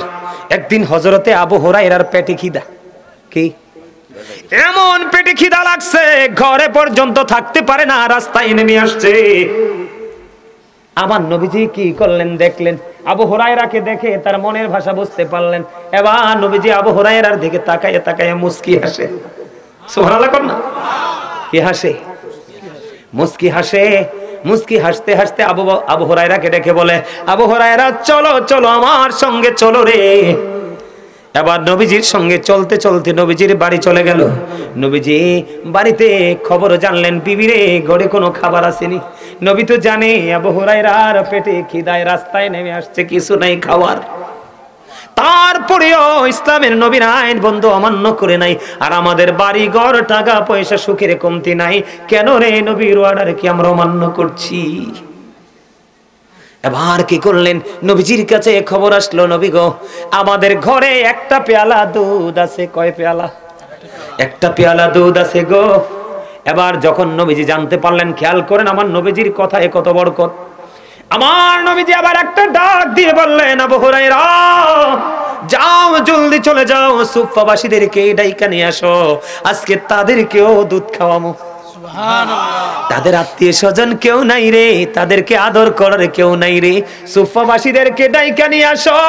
একদিন হযরতে আবু হুরায়রার পেটে খিদা, কি এমন পেটে খিদা লাগছে, ঘরে পর্যন্ত থাকতে পারে না, রাস্তায় নেমে আসছে। আমার নবীজি কি করলেন দেখলেন, আবু হুরায়রাকে দেখে তার মনের ভাষা বুঝতে পারলেন। এবার নবীজি আবু হুরায়রার দিকে তাকায় তাকায় মুস্কি হাসে। সুবহানাল্লাহ কর না? কি হাসে? মুস্কি হাসে। মুস্কি হাসতে হাসতে আবু হুরায়রাকে ডেকে বলে, আবু হুরায়রা, চলো চলো আমার সঙ্গে চলো রে। এবার নবীজির সঙ্গে চলতে চলতে নবীজির বাড়ি চলে গেল। নবীজি বাড়িতে খবর জানলেন, বিবিরে ঘরে কোনো খাবার আসেনি। নবী তো জানে আবু হুরায়রার পেটে খিদায় রাস্তায় নেমে আসছে, কিছু নাই খাওয়ার। তারপরেও ইসলামের নবীর আইন বন্ধু অমান্য করে নাই। আর আমাদের বাড়ি ঘর, টাকা পয়সা, সুখের কমতি নাই, কেন রে নবীর অর্ডার কি আমরা অমান্য করছি? এবার কি করলেন, নবীজির কাছে খবর আসলো, নবী গো, আমাদের ঘরে একটা পেয়ালা দুধ আছে। কয় পেয়ালা? একটা পেয়ালা দুধ আছে গো। এবার যখন নবীজি জানতে পারলেন, খেয়াল করেন আমার নবীজির কথায় কত বরকত। আমার নবীজি আবার একটা ডাক দিয়ে বললেন, আবু হুরায়রা, যাও জলদি চলে যাও, সুফফাবাসীদেরকে ডাইকা নিয়ে আসো, আজকে তাদেরকেও দুধ খাওয়ামো। তাদের আত্মীয় স্বজন কেউ নাই রে, তাদেরকে আদর করার কেউ নাই রে, সুফফাবাসীদেরকে ডাইকা নিয়ে আসো।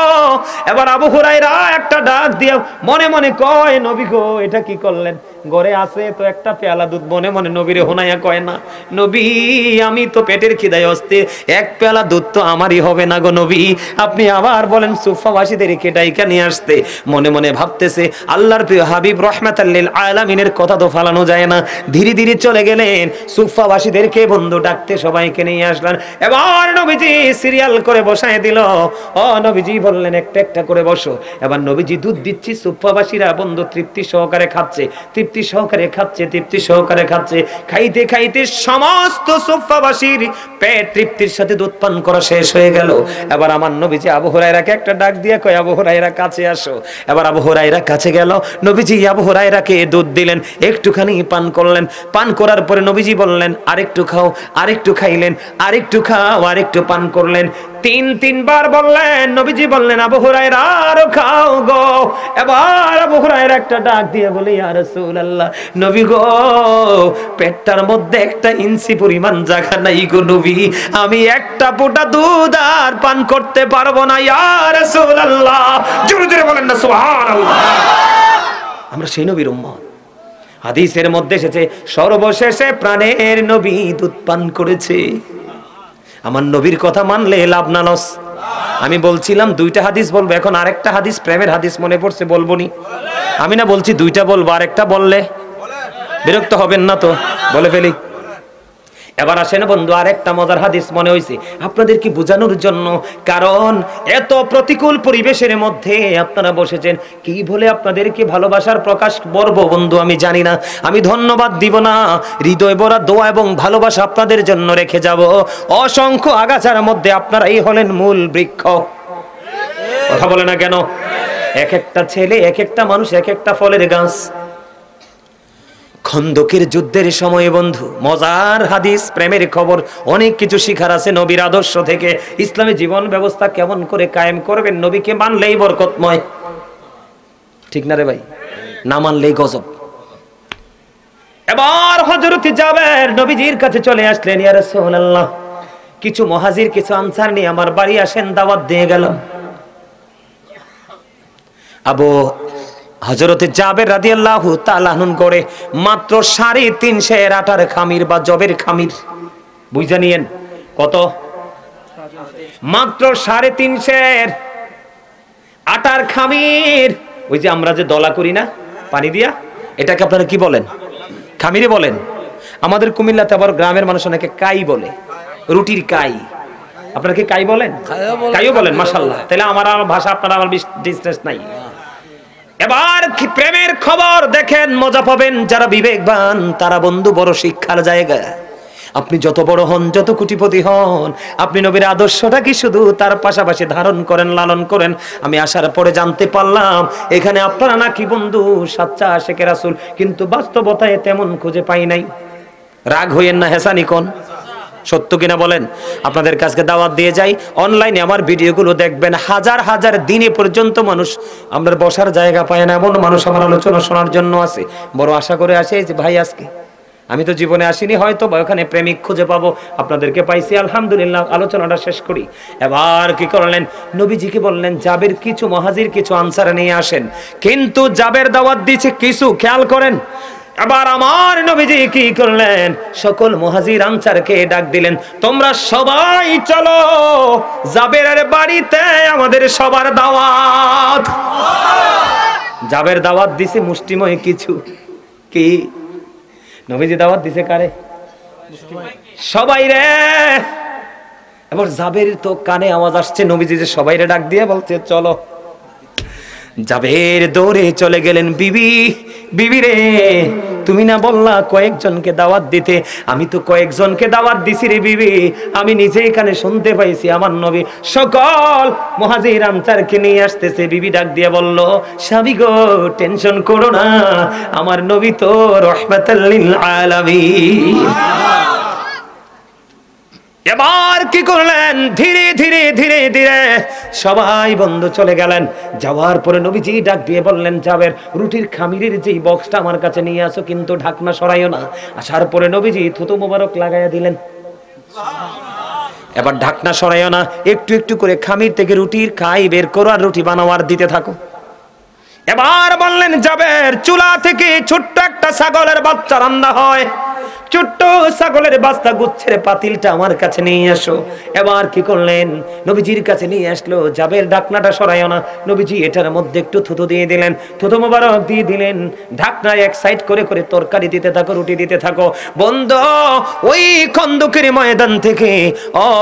এবার আবু হুরায়রা একটা ডাক দিয়ে মনে মনে কয়, নবী গো, এটা কি করলেন? ঘরে আছে তো একটা পেয়ালা দুধ, মনে মনে নবীরে হোনাইয়া কয় না, নবী আমি তো পেটের খিদায় অস্থির, 1 পেয়ালা দুধ তো আমারই হবে না গো নবী, আপনি আবার বলেন সুফফাবাসীদেরকে ডাইকা নিয়ে আসতে। মনে মনে ভাবতেছে, আল্লাহর প্রিয় হাবিব রাহমাতাল লিল আলামিনের কথা তো ফালানো যায় না। ধীরে ধীরে চলে গেলেন, সুফফাবাসীদেরকে বন্ধু ডাকতে সবাইকে নিয়ে আসলেন। এবার নবীজি সিরিয়াল করে বসায় দিল। ও নবীজি বললেন, একটা একটা করে বসো। এবার নবীজি দুধ দিচ্ছি, সুফাবাসীরা বন্ধু তৃপ্তি সহকারে খাচ্ছে, তৃপ্তি সহকারে খাচ্ছে, তৃপ্তি সহকারে খাচ্ছে। খাইতে খাইতে সমস্ত সুফাবাসীর পেট তৃপ্তির সাথে দুধ পান করা শেষ হয়ে গেল। এবার আমার নবীজি আবু হুরায়রাকে একটা ডাক দিয়ে কয়, আবু হুরায়রা কাছে আসো। এবার আবু হুরায়রা কাছে গেল, নবীজি আবু হুরায়রাকে দুধ দিলেন, একটুখানি পান করলেন। পান করার পরে নবীজি বললেন, আরেকটু খাও, আরেকটু খাইলেন, আরেকটু খাও, আরেকটু পান করলেন। তিনবার বললেন। নবীজি বললেন, আবু হুরায়রা আরো খাও গো। এবার আবু হুরায়রা একটা ডাক দিয়ে বলে, ইয়া রাসূলুল্লাহ, নবী গো, পেটটার মধ্যে একটা ইঞ্চি পরিমাণ জায়গা নাই গো নবী, আমি একটা ফোঁটা দুধ আর পান করতে পারবো না ইয়া রাসূলুল্লাহ। জোরে জোরে বলেন না সুবহানাল্লাহ। আমরা সেই নবীর উম্মত। হাদিসের মধ্যে এসেছে, সর্বশেষে প্রাণের নবী দুধ পান করেছে। আমার নবীর কথা মানলে লাভ না লস। আমি বলছিলাম দুইটা হাদিস বলবো, এখন আরেকটা হাদিস, প্রেমের হাদিস মনে পড়ছে, বলবো নি? আমি না বলছি দুইটা বলবো, আরেকটা বললে বিরক্ত হবেন না তো? বলে ফেলি। এবার আসেন বন্ধু, আরেকটা মজার হাদিস মনে হয়েছে আপনাদেরকে বোঝানোর জন্য। কারণ এত প্রতিকূল পরিবেশের মধ্যে আপনারা বসেছেন, কি বলে আপনাদেরকে ভালোবাসার প্রকাশ করব বন্ধু আমি জানি না। আমি ধন্যবাদ দিব না, হৃদয় ভরা দোয়া এবং ভালোবাসা আপনাদের জন্য রেখে যাব। অসংখ্য আগাছার মধ্যে আপনারাই হলেন মূল বৃক্ষ। কথা বলে না কেন? এক একটা ছেলে, এক একটা মানুষ, এক একটা ফলের গাছ। খন্দকের যুদ্ধের সময় বন্ধু, মজার হাদিস, প্রেমের খবর, অনেক কিছু শিখার আছে নবীর আদর্শ থেকে। ইসলামী জীবন ব্যবস্থা কেমন করে কায়েম করবেন, নবীকে মানলেই বরকতময়, ঠিক না রে ভাই? না মানলেই গজব। এবার হযরত জাবের নবীজির কাছে চলে আসলেন, ইয়া রাসূলুল্লাহ, কিছু মুহাজির কিছু আনসার নিয়ে আমার বাড়ি আসেন, দাওয়াত দিয়ে গেলাম। আবু হযরতে জাবের রাদিয়াল্লাহু তাআলা আনহু করে মাত্র 350 আটার খামির বা জবের খামির, বুঝা নিয়েন কত? মাত্র 350 আটার খামির। ওই যে আমরা যে দলা করি না পানি দিয়া, এটাকে আপনারা কি বলেন? খামিরে বলেন। আমাদের কুমিল্লাতে আবার গ্রামের মানুষ অনেকে কাই বলে, রুটির কাই। আপনারা কি কাই বলেন? কাইও বলেন, মাশাআল্লাহ। তাহলে আমার ভাষা আপনারা আমার ডিস্টেন্স নাই। এবার কি প্রেমের খবর দেখেন, মজা পাবেন। যারা বিবেকবান তারা বন্ধু বড় শিক্ষার জায়গা। আপনি যত বড় হন, যত কোটিপতি হন, আপনি নবীর আদর্শটা কি শুধু তার পাশাপাশি ধারণ করেন, লালন করেন। আমি আসার পরে জানতে পারলাম এখানে আপনারা নাকি বন্ধু সাচ্চা আশিকে রাসূল, কিন্তু বাস্তবতায় তেমন খুঁজে পাই নাই। রাগ হইয়েন না, হেসানি কোন, সত্য কিনা বলেন? আপনাদের কাছে দাওয়াত দিয়ে যাই, অনলাইনে আমার ভিডিওগুলো দেখবেন। হাজার হাজার দিনে পর্যন্ত মানুষ আমরা বসার জায়গা পায় না, এমন মানুষ আমার আলোচনা শোনার জন্য আছে। বড় আশা করে আসে যে ভাই আজকে আমি তো জীবনে আসিনি, হয়তো বা ওখানে প্রেমিক খুঁজে পাবো, আপনাদেরকে পাইছি, আলহামদুলিল্লাহ। আলোচনাটা শেষ করি। এবার কি করলেন, নবীজিকে বললেন জাবের কিছু মুহাজির কিছু আনসার নিয়ে আসেন। কিন্তু জাবের দাওয়াত দিয়েছে কিছু, খেয়াল করেন। এবার আমার নবীজি কি করলেন, সকল মুহাজির আনসারকে ডাক দিলেন, তোমরা সবাই চলো জাবেরের বাড়িতে, আমাদের সবার দাওয়াত। জাবের দাওয়াত দিছে মুষ্টিময় কিছু। কি নবীজি দাওয়াত দিছে কারে? সবাই রে। এবার জাবের তো কানে আওয়াজ আসছে, নবীজি যে সবাই রে ডাক দিয়ে বলছে চলো। জাবের দৌড়ে চলে গেলেন, বিবি, বিবি রে, তুমি না বললা কয়েকজনকে দাওয়াত দিতে? আমি তো কয়েকজনকে দাওয়াত দিছি রে বিবি, আমি নিজে এখানে শুনতে পাইছি আমার নবী সকল মুহাজির আনসারকে নিয়ে আসতেছে। বিবি ডাক দিয়ে বলল, স্বামী গো, টেনশন করো না, আমার নবী তো রাহমাতাল লিল আলামিন। এবার কি করলেন, ধীরে ধীরে ধীরে ধীরে সবাই বন্ধু চলে গেলেন। যাওয়ার পরে নবীজি ডাক দিয়ে বললেন, জাবের রুটির খামিরের যেই বক্সটা আমার কাছে নিয়ে আসো, কিন্তু ঢাকনা সরাইও না। আসার পরে নবীজি থুতু মোবারক লাগাইয়া দিলেন। এবার ঢাকনা সরাইও না, একটু একটু করে খামির থেকে রুটির খাই বের করো আর রুটি বানাও আর দিতে থাকো। এবার বললেন, জাবের চুলা থেকে ছোট্ট একটা ছাগলের বাচ্চা রান্না হয়, ছোট্ট ছাগলের বাচ্চা গুচ্ছের পাতিলটা আমার কাছে নিয়ে আসো। এবার কি করলেন, নবীজির কাছে নিয়ে আসলো। জাবের ঢাকনাটা সরাইও না। নবীজি এটার মধ্যে একটু থুতু দিয়ে দিলেন, থুতু মোবারক দিয়ে দিলেন। ঢাকনা এক সাইড করে করে তরকারি দিতে থাকো, রুটি দিতে থাকো। বন্ধু, ওই খন্দকের ময়দান থেকে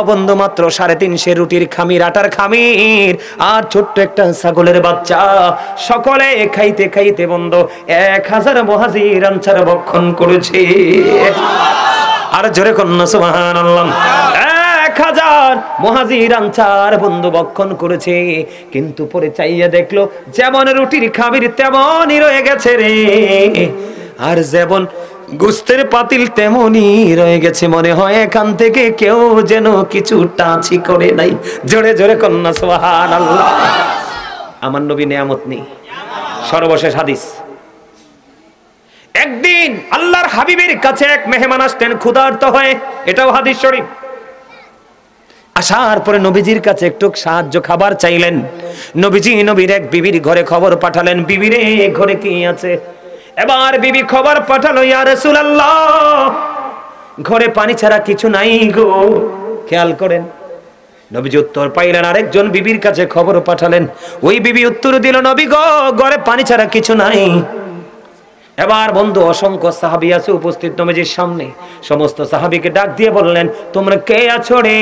বন্ধু মাত্র 350 রুটির খামির, আটার খামির আর ছোট্ট একটা ছাগলের বাচ্চা, সকলে খাইতে খাইতে বন্ধু 1000 মুহাজির আনসার ভক্ষণ করেছে। আর জোরে কন্যা সুবহানাল্লাহ। 1000 মুহাজির আনসার বন্ধু ভক্ষণ করেছে। কিন্তু পরে চাইয়া দেখলো যেমন রুটির খামির তেমনই রয়ে গেছে রে, আর যেমন গোস্তের পাতিল তেমনই রয়ে গেছে। মনে হয় এখান থেকে কেউ যেন কিছু টাচই করে নাই। জোরে জোরে কন্যা সুবহানাল্লাহ। আমার নবী নিয়ামত নেই। সর্বশেষ হাদিস, একদিন আল্লাহর হাবিবের কাছে এক মেহমান আসতেন ক্ষুধার্ত হয়ে, এটাও হাদিস শরীফ। আসার পরে নবীজির কাছে একটু সাহায্য খাবার চাইলেন। নবীজি নবীর এক বিবির ঘরে খবর পাঠালেন, বিবিরে ঘরে কি আছে? এবার বিবি খবর পাঠালো, ইয়া রাসূলুল্লাহ ঘরে পানি ছাড়া কিছু নাই গো। খেয়াল করেন, নবীজি উত্তর পাইলেন, আরেকজন বিবির কাছে খবর পাঠালেন। ওই বিবি উত্তর দিল, নবী গো ঘরে পানি ছাড়া কিছু নাই। এবার বন্ধু অসংখ্য সাহাবী আছে উপস্থিত নবীজির সামনে। সমস্ত সাহাবীকে ডাক দিয়ে বললেন, তোমরা কে আছো রে?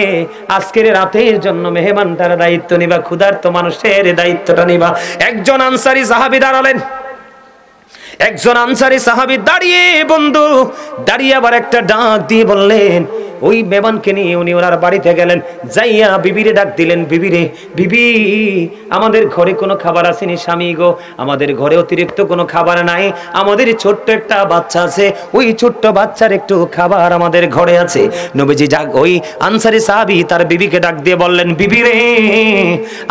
আজকের রাতের জন্য মেহমানটার দায়িত্ব নিবা, ক্ষুধার্ত মানুষের দায়িত্বটা নিবা। একজন আনসারী সাহাবী দাঁড়ালেন। একজন আনসারী সাহাবী দাঁড়িয়ে বন্ধু দাঁড়িয়ে আবার একটা ডাক দিয়ে বললেন, ওই মেহমানকে নিয়ে উনি ওনার বাড়িতে গেলেন। যাইয়া বিবিরে ডাক দিলেন, বিবিরে, বিবি আমাদের ঘরে কোনো খাবার আসেনি স্বামী গো, আমাদের ঘরে অতিরিক্ত কোনো খাবার নাই। আমাদের ছোট্ট একটা বাচ্চা আছে, ওই ছোট্ট বাচ্চার একটু খাবার আমাদের ঘরে আছে। নবীজি ওই আনসারী সাহাবী তার বিবিকে ডাক দিয়ে বললেন, বিবিরে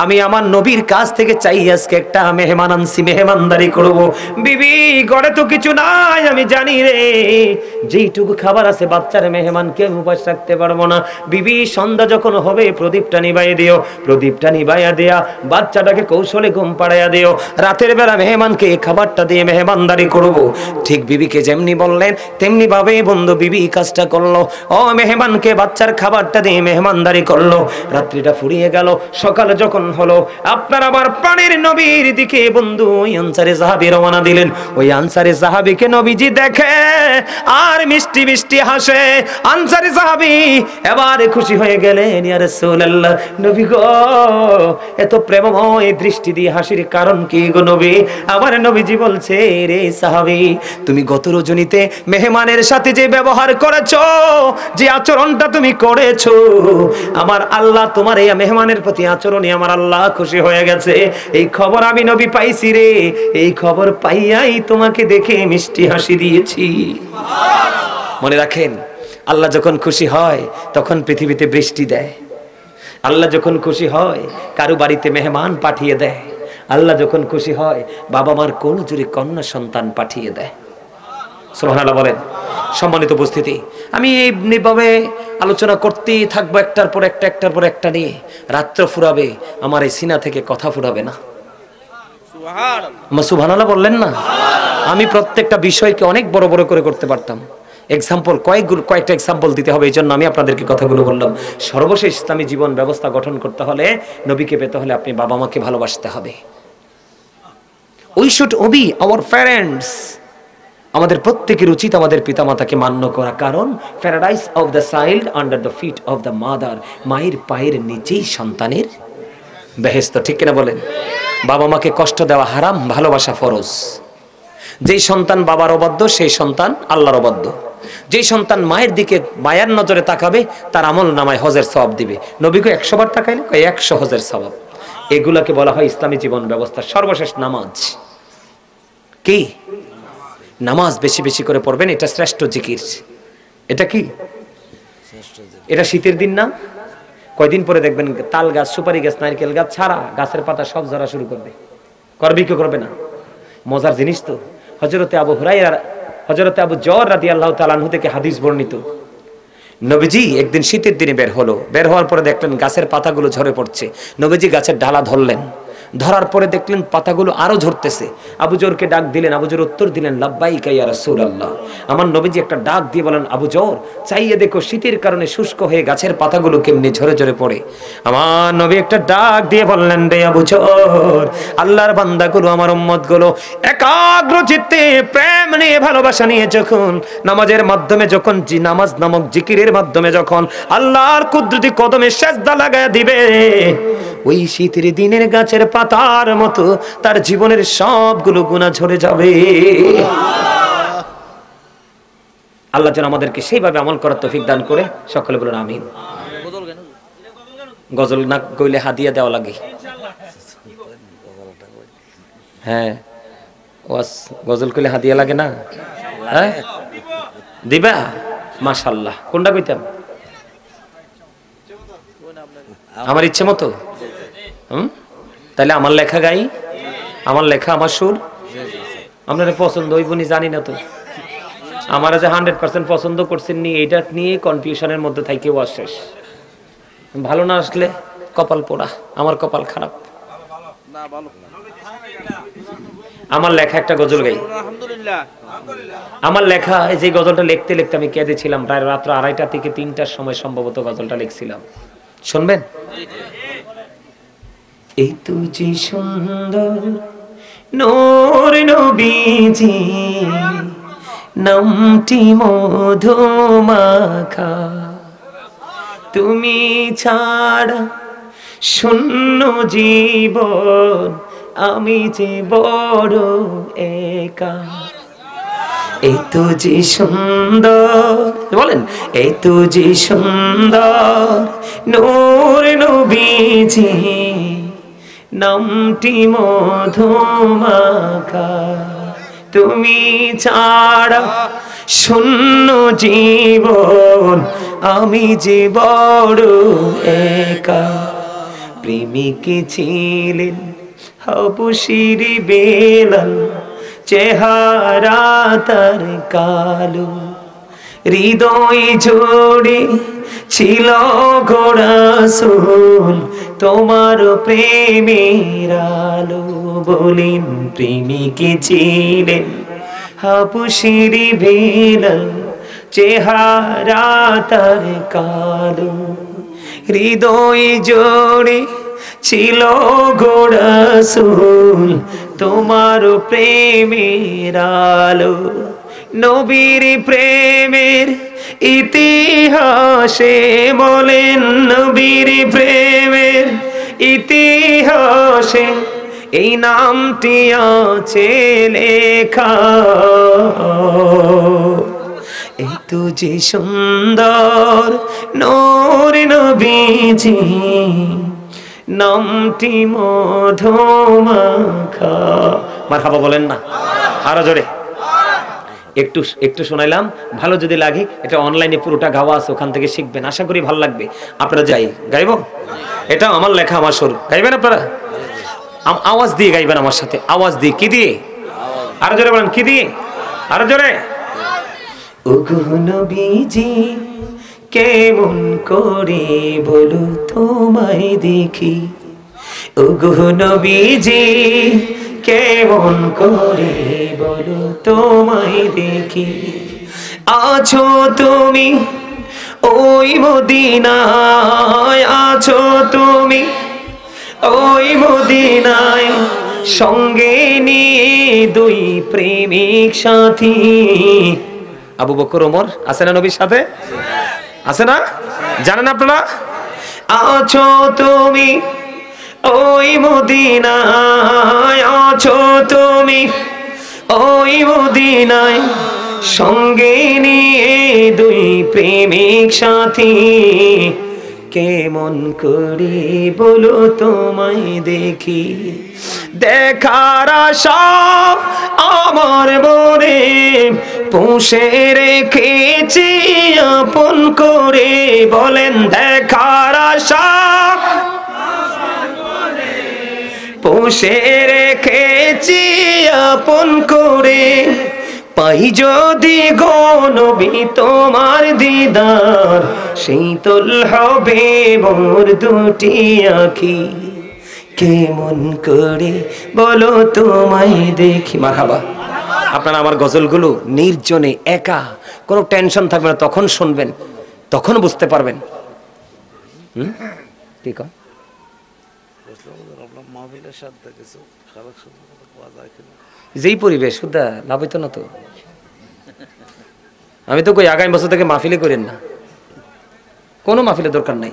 আমি আমার নবীর কাছ থেকে চাই আজকে একটা মেহমান আনছি, মেহমানদারি করব। বিবি ঘরে তো কিছু নাই, আমি জানি রে, যেইটুকু খাবার আছে বাচ্চার মেহমানকে উপাস রাখতে পারবো না। বিবি সন্ধ্যা যখন হবে প্রদীপটা নিভাইয়া দিও, প্রদীপটা নিভাইয়া দেয়া বাচ্চাটাকে কৌশলে ঘুম পাড়াইয়া দিও। রাতের বেলা মেহমানকে খাবারটা দিয়ে মেহমানদারি করব। ঠিক বিবিকে যেমনি বললেন তেমনি ভাবে বন্ধু বিবি কাজটা করলো। ও মেহমানকে বাচ্চার খাবারটা দিয়ে মেহমানদারি করলো। রাত্রিটা ফুরিয়ে গেল। সকালে যখন হলো, আপনার আবার প্রাণের নবীর দিকে বন্ধু ওই আনসারী সাহাবী রওনা দিলেন। ওই আনসারী সাহাবীকে নবীজি দেখে আর মিষ্টি মিষ্টি হাসে। আনসারী সাহাবী এবারে খুশি হয়ে গেলেন, ইয়া রাসূলুল্লাহ নবী গো এত প্রেমময় দৃষ্টি দিয়ে হাসির কারণ কি গো নবী? আমার নবীজি বলছে, রে সাহাবী তুমি গত রজনীতে মেহমানের সাথে যে ব্যবহার করেছো, যে আচরণটা তুমি করেছো, আমার আল্লাহ তোমার এই মেহমানের প্রতি আচরণে আমার আল্লাহ খুশি হয়ে গেছে। এই খবর আমি নবী পাইছি রে, এই খবর পাইয়াই তোমাকে দেখে মিষ্টি হাসি দিয়েছি। মনে রাখেন, আল্লাহ যখন খুশি হয় তখন পৃথিবীতে বৃষ্টি দেয়। আল্লাহ যখন খুশি হয় কারো বাড়িতে মেহমান পাঠিয়ে দেয়। আল্লাহ যখন খুশি হয় বাবা মার কোন জুড়ে কন্যা সন্তান পাঠিয়ে দেয়। সুবহানাল্লাহ বলেন। সম্মানিত উপস্থিতি, আমি এইভাবে আলোচনা করতেই থাকবো, একটার পর একটা, একটার পর একটা নিয়ে। রাত্র ফুরাবে, আমার এই সিনা থেকে কথা ফুরাবে না। সুবহানাল্লাহ বললেন না? আমি প্রত্যেকটা বিষয়কে অনেক বড় বড় করে করতে পারতাম। এক্সাম্পল কয়েকটা এক্সাম্পল দিতে হবে, এই জন্য আমি আপনাদেরকে কথাগুলো বললাম। সর্বশেষ ইসলামী জীবন ব্যবস্থা গঠন করতে হলে, নবীকে পেতে হলে আপনি বাবা মাকে ভালোবাসতে হবে। We should obey our parents. আমাদের প্রত্যেকের উচিত আমাদের পিতামাতাকে মান্য করা, কারণ paradise of the child under the feet of the mother. মায়ের পায়ের নিচেই সন্তানের বেহেশত, ঠিক কিনা বলেন? বাবা মাকে কষ্ট দেওয়া হারাম, ভালোবাসা ফরজ। যেই সন্তান বাবার অবাধ্য সেই সন্তান আল্লাহর অবাধ্য। যেই সন্তান মায়ের দিকে মায়ার নজরে তাকাবে তার আমল নামায় হজের সওয়াব দিবে। নবীকে 100 বার তাকাইলে 100 হজের সওয়াব। এগুলাকে বলা হয় ইসলামী জীবন ব্যবস্থা। সর্বশেষ নামাজ। কি? নামাজ বেশি বেশি করে পড়বেন, এটা শ্রেষ্ঠ জিকির। এটা কি? এটা শীতের দিন না, কয়দিন পরে দেখবেন তাল গাছ, সুপারি গাছ, নারকেল গাছ ছাড়া গাছের পাতা সব ঝরা শুরু করবে। করবে কি করবে না? মজার জিনিস তো। হযরতে আবু হুরায়রা, হযরতে আবু যর রাদিয়াল্লাহু তাআলা আনহু থেকে হাদিস বর্ণিত, নবীজি একদিন শীতের দিনে বের হলো। বের হওয়ার পরে দেখলেন গাছের পাতাগুলো ঝরে পড়ছে। নবীজি গাছের ডালা ধরলেন, ধরার পরে দেখলেন পাতাগুলো আরো ঝরতেছে। আবু যরকে ডাক দিলেন, আবু যর উত্তর দিলেন, লাব্বাইকা ইয়া রাসূলুল্লাহ। আমার নবীজি একটা ডাক দিয়ে বলেন, আবু যর চাইয়ে দেখো শীতের কারণে শুষ্ক হয়ে গাছের পাতাগুলো কেমনি ঝরে ঝরে পড়ে। আমার নবী একটা ডাক দিয়ে বললেন, রে আবু যর, আল্লাহর বান্দাগুলো, আমার উম্মতগুলো একাগ্র চিত্তে প্রেম নিয়ে ভালোবাসা নিয়ে যখন নামাজের মাধ্যমে, যখন নামাজ নামক জিকিরের মাধ্যমে যখন আল্লাহর কুদরতি কদমে সেজদা লাগায় দিবে, ওই শীতের দিনের গাছের পাতার মতো তার জীবনের সবগুলো গুনাহ ঝরে যাবে। আল্লাহ যেন আমাদেরকে সেইভাবে আমল করার তৌফিক দান করে। সকলে বলুন আমিন। গজল না কইলে হাদিয়া দেওয়া লাগে। হ্যাঁ, গজল কইলে হাদিয়া লাগে না? হ্যাঁ দিবা? মাশাআল্লাহ। কোনটা কইতাম? আমার ইচ্ছে মতো। তাহলে আমার লেখা গাই, আমার লেখা, আমার সুর আপনার পছন্দ হইব নি জানি না তো। আমার যে 100% পছন্দ করছেন নি, এইটা নিয়ে কনফিউশনের মধ্যে থাকেও শেষ। ভালো না আসলে কপাল পোড়া, আমার কপাল খারাপ। আমার লেখা একটা গজল গাই। আমার লেখা, এই যে গজলটা লিখতে লিখতে আমি কেঁদেছিলাম, প্রায় রাত্র 2:30 থেকে 3টার সময় সম্ভবত গজলটা লিখছিলাম। শুনবেন? এই তুজি সুন্দর নূর নবীজি, নামটি মধুমাখা, তুমি ছাড়া শূন্য জীবন, আমি যে বড় একা। এই তুজি সুন্দর, বলেন, এই তুজি সুন্দর নূর নবীজি, নামটি মধুমাখা, তুমি ছাড়া শূন্য জীবন, আমি যে বড় একা। প্রেমিক ছিলেন হাবশীর বেলাল, চেহারা তার কালো, হৃদয় জোড়ে ছিল গো রাসূল, তোমার প্রেমের আলো। বলেন, প্রেমিক ছিলেন হাবশীর বেলাল, চেহারা তার কালো, হৃদয় জোড়ে ছিল গো রাসূল, তোমার প্রেমের আলো। নবীর প্রেমের ইতিহাসে, বলেন, নবীর প্রেমের ইতিহাসে এই নামটি আছে লেখা। এই তুজি সুন্দর নূর নবীজি, নামটি মধুমাখা। মারহাবা বলেন না? আরো জোরে। একটু একটু শোনাইলাম, ভালো যদি লাগে এটা অনলাইনে পুরোটা গাওয়া আছে, ওখান থেকে শিখবেন, আশা করি ভালো লাগবে। আপনারা যাই গাইবো, এটা আমার লেখা, আমার সুর। গাইবেন আপনারা? আওয়াজ দিয়ে গাইবেন আমার সাথে, আওয়াজ দিয়ে। কি দিয়ে? আরো জোরে বলেন, কি দিয়ে? আরো জোরে। ওগো নবীজি, কেমন করে বলো তোমায় দেখি, ওগো নবীজি, কেমন করে বলো তোমায় দেখি। আছো তুমি ওই মদিনায়, আছো তুমি ওই মদিনায়, সঙ্গে নিয়ে দুই প্রেমিক সাথী। আবু বকর ওমর আছে না নবীর সাথে? আছে না? জানেন আপনারা? আছো তুমি ওই মদিনায়, আছো তুমি ওই মদিনায়, সঙ্গে নিয়ে দুই প্রেমিক সাথী। কেমন করে বলো তোমায় দেখি, দেখার আশা আমার মনে পুষে রেখেছি আপন করে। বলেন, দেখার আশা পুষে রেখেছি আপন করে। পাই যদি গো নবী তোমার দিদার, শীতল হবে মোর দুটি আঁখি। কেমন করে বলো তোমায় দেখি। মারহাবা। আপনারা আমার গজলগুলো নির্জনে একা, কোনো টেনশন থাকবে না, তখন শুনবেন, তখন বুঝতে পারবেন। ঠিক আছে, যেই পরিবেশ সুদ্ধা লাভ হইতো না তো। আমি তো কই আগামী বছর থেকে মাহফিলে করেন না, কোনো মাহফিলের দরকার নাই।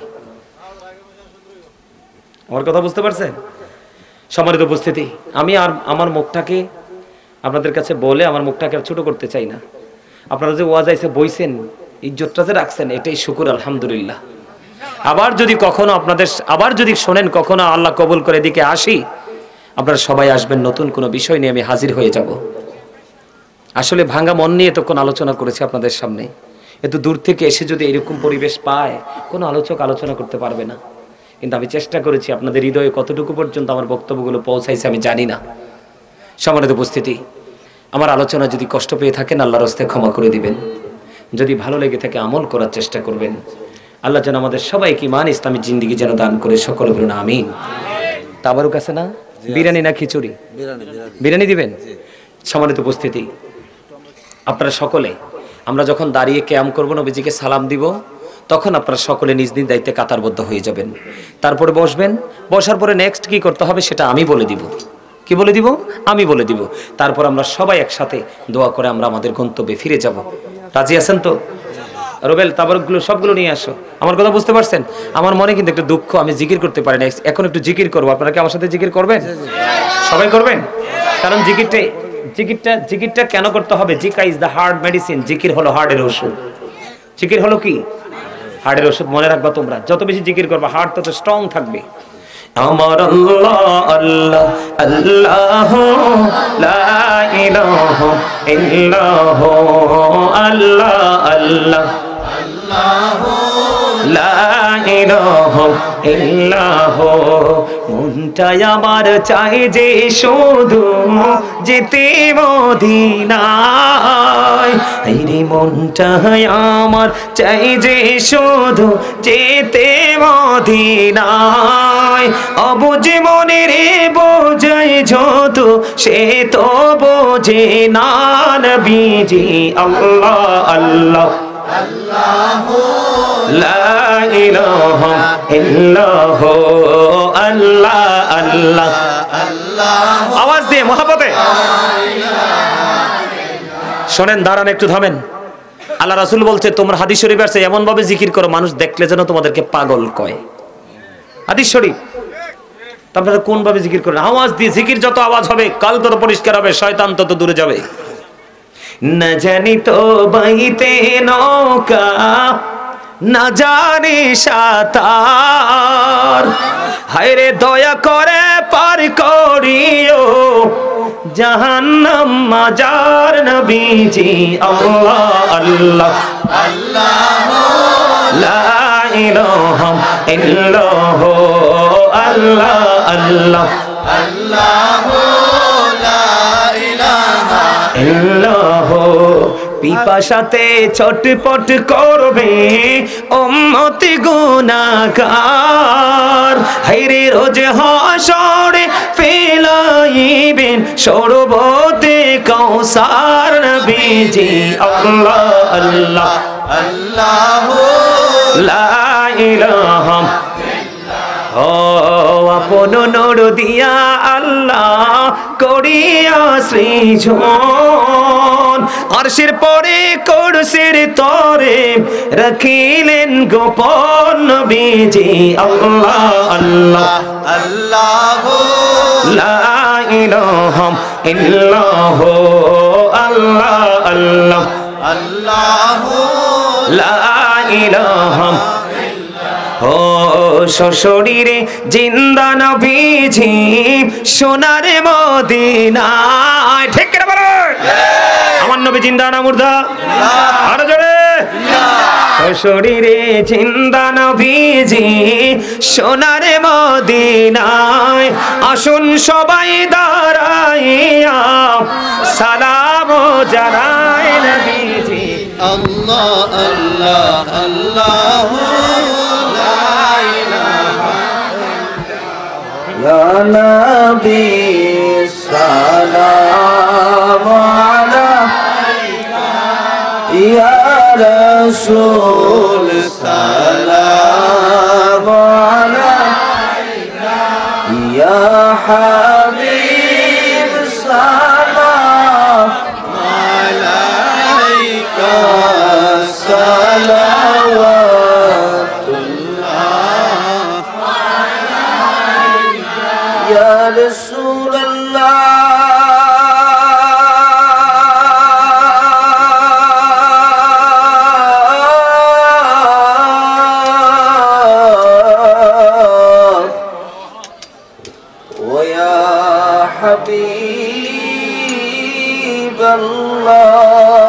আমার কথা বুঝতে পারছেন? সম্মানিত উপস্থিতি, আমি আর আমার মুখটাকে আপনাদের কাছে বলে আমার মুখটাকে ছোট করতে চাই না। আপনারা যে ওয়াজ আইসে বইছেন, ইজ্জতটা যে রাখছেন, এটাই শুকুর, আলহামদুলিল্লাহ। আবার যদি কখনো আপনাদের আবার যদি শোনেন কখনো আল্লাহ কবুল করে এদিকে আসি, আপনারা সবাই আসবেন, নতুন কোনো বিষয় নিয়ে আমি হাজির হয়ে যাব। আসলে ভাঙা মন নিয়ে তখন আলোচনা করেছি আপনাদের সামনে। এত দূর থেকে এসে যদি এরকম পরিবেশ পায়, কোনো আলোচক আলোচনা করতে পারবে না। কিন্তু আমি চেষ্টা করেছি, আপনাদের হৃদয়ে কতটুকু পর্যন্ত আমার বক্তব্যগুলো পৌঁছাইছে আমি জানি না। সম্মানিত উপস্থিতি, আমার আলোচনা যদি কষ্ট পেয়ে থাকেন আল্লাহর হস্তে ক্ষমা করে দিবেন। যদি ভালো লেগে থাকে আমল করার চেষ্টা করবেন। আল্লাহ যেন আমাদের সবাইকে ঈমান ইসলামী জিন্দেগি যেন দান করে, সকলে বলুন আমিন। তাবারুক আছে না? বিরিয়ানি না খিচুড়ি? বিরিয়ানি দিবেন। সম্মানিত উপস্থিতি, আপনারা সকলে আমরা যখন দাঁড়িয়ে কিয়াম করব, নবীজিকে সালাম দিব, তখন আপনারা সকলে নিজ নিজ দায়িত্বে কাতারবদ্ধ হয়ে যাবেন। তারপরে বসবেন, বসার পরে নেক্সট কি করতে হবে সেটা আমি বলে দিব। কি বলে দিব? আমি বলে দিব। তারপর আমরা সবাই একসাথে দোয়া করে আমরা আমাদের গন্তব্যে ফিরে যাব। রাজি আছেন তো? রুবেল, তাবারুকগুলো সবগুলো নিয়ে আসো। আমার কথা বুঝতে পারছেন? আমার মনে কিন্তু একটু দুঃখ, আমি জিকির করতে পারি না। এখন একটু জিকির করবো। আপনারা কি আমার সাথে জিকির করবেন? সবাই করবেন? কারণ জিকিরটা কেন করতে হবে? জিকির ইজ দ্য হার্ট মেডিসিন। জিকির হলো হার্টের ওষুধ। জিকির হলো কি? হার্টের ওষুধ। মনে রাখবা তোমরা, যত বেশি জিকির করবা হার্ট তত স্ট্রং থাকবে। আমার আল্লাহ আল্লাহ আল্লাহ লা ইলাহা ইল্লাল্লাহ, আল্লাহ আল্লাহ আল্লাহ লা ইলাহা ইল্লাল্লাহ। মনটা আমার চাই যে শুধু যেতে মদিনায়, এই রে মনটা আমার চাই যে শুধু যেতে মদিনায়। অবুঝ মনের বোঝাই যত সে তো বোঝে না নবীজি। আল্লাহ আল্লাহ আল্লাহ লা ইলাহা ইল্লাল্লাহ, আল্লাহ আল্লাহ আল্লাহ। আওয়াজ দিয়ে মহব্বতে শোনেন, দাঁড়ান, একটু থামেন। আল্লাহ রাসূল বলছে, তোমরা হাদিস শরীফে আছে এমন ভাবে জিকির করো মানুষ দেখলে যেন তোমাদেরকে পাগল কয়। হাদিস শরীফ। আপনারা কোন ভাবে জিকির করেন? আওয়াজ দিয়ে। জিকির যত আওয়াজ হবে কাল তত পরিষ্কার হবে, শয়তান তত দূরে যাবে। না জানি তো বাইতে নৌকা, না জানি সাঁতার, হায়রে দয়া করে পার করিও জাহান্নাম মাজার নবীজি। আল্লাহ আল্লাহ আল্লাহ লা ইলাহা ইল্লাল্লাহ, আল্লাহ আল্লাহ আল্লাহ লা ইলাহা ইল্লাল্লাহ। পিপাসাতে ছটপট করবে উম্মতি গুনাহগার, হায়রে রোজ হাসরে ফেলাইবেন সরবতে কাউসার নবীজি। আল্লাহ আল্লাহ আল্লাহ লা ইলাহা ইল্লাল্লাহ। আপন নূর দিয়া আল্লাহ করিয়া সৃজন, আরশের পরে কুরসির তরে রাখিলেন গোপন নবীজি। আল্লাহ আল্লাহ আল্লাহ লা ইলাহা ইল্লাল্লাহ, আল্লাহ আল্লাহ আল্লাহ লা ইলাহা। ও সশরীরে জিন্দা নবীজি সোনার মদিনায়। ঠিক করে বলেন, আমার নবী জিন্দা না মুর্দা? আরো জোরে। সশরীরে জিন্দা নবীজি সোনার মদিনায়, আসুন সবাই দাঁড়াইয়া সালাম জানাই নবীজি। আল্লাহ আল্লাহ আল্লাহ يا نبي السلام عليك يا رسول السلام عليك يا حبيب السلام عليك صلوات الله يا رسول الله حبيب الله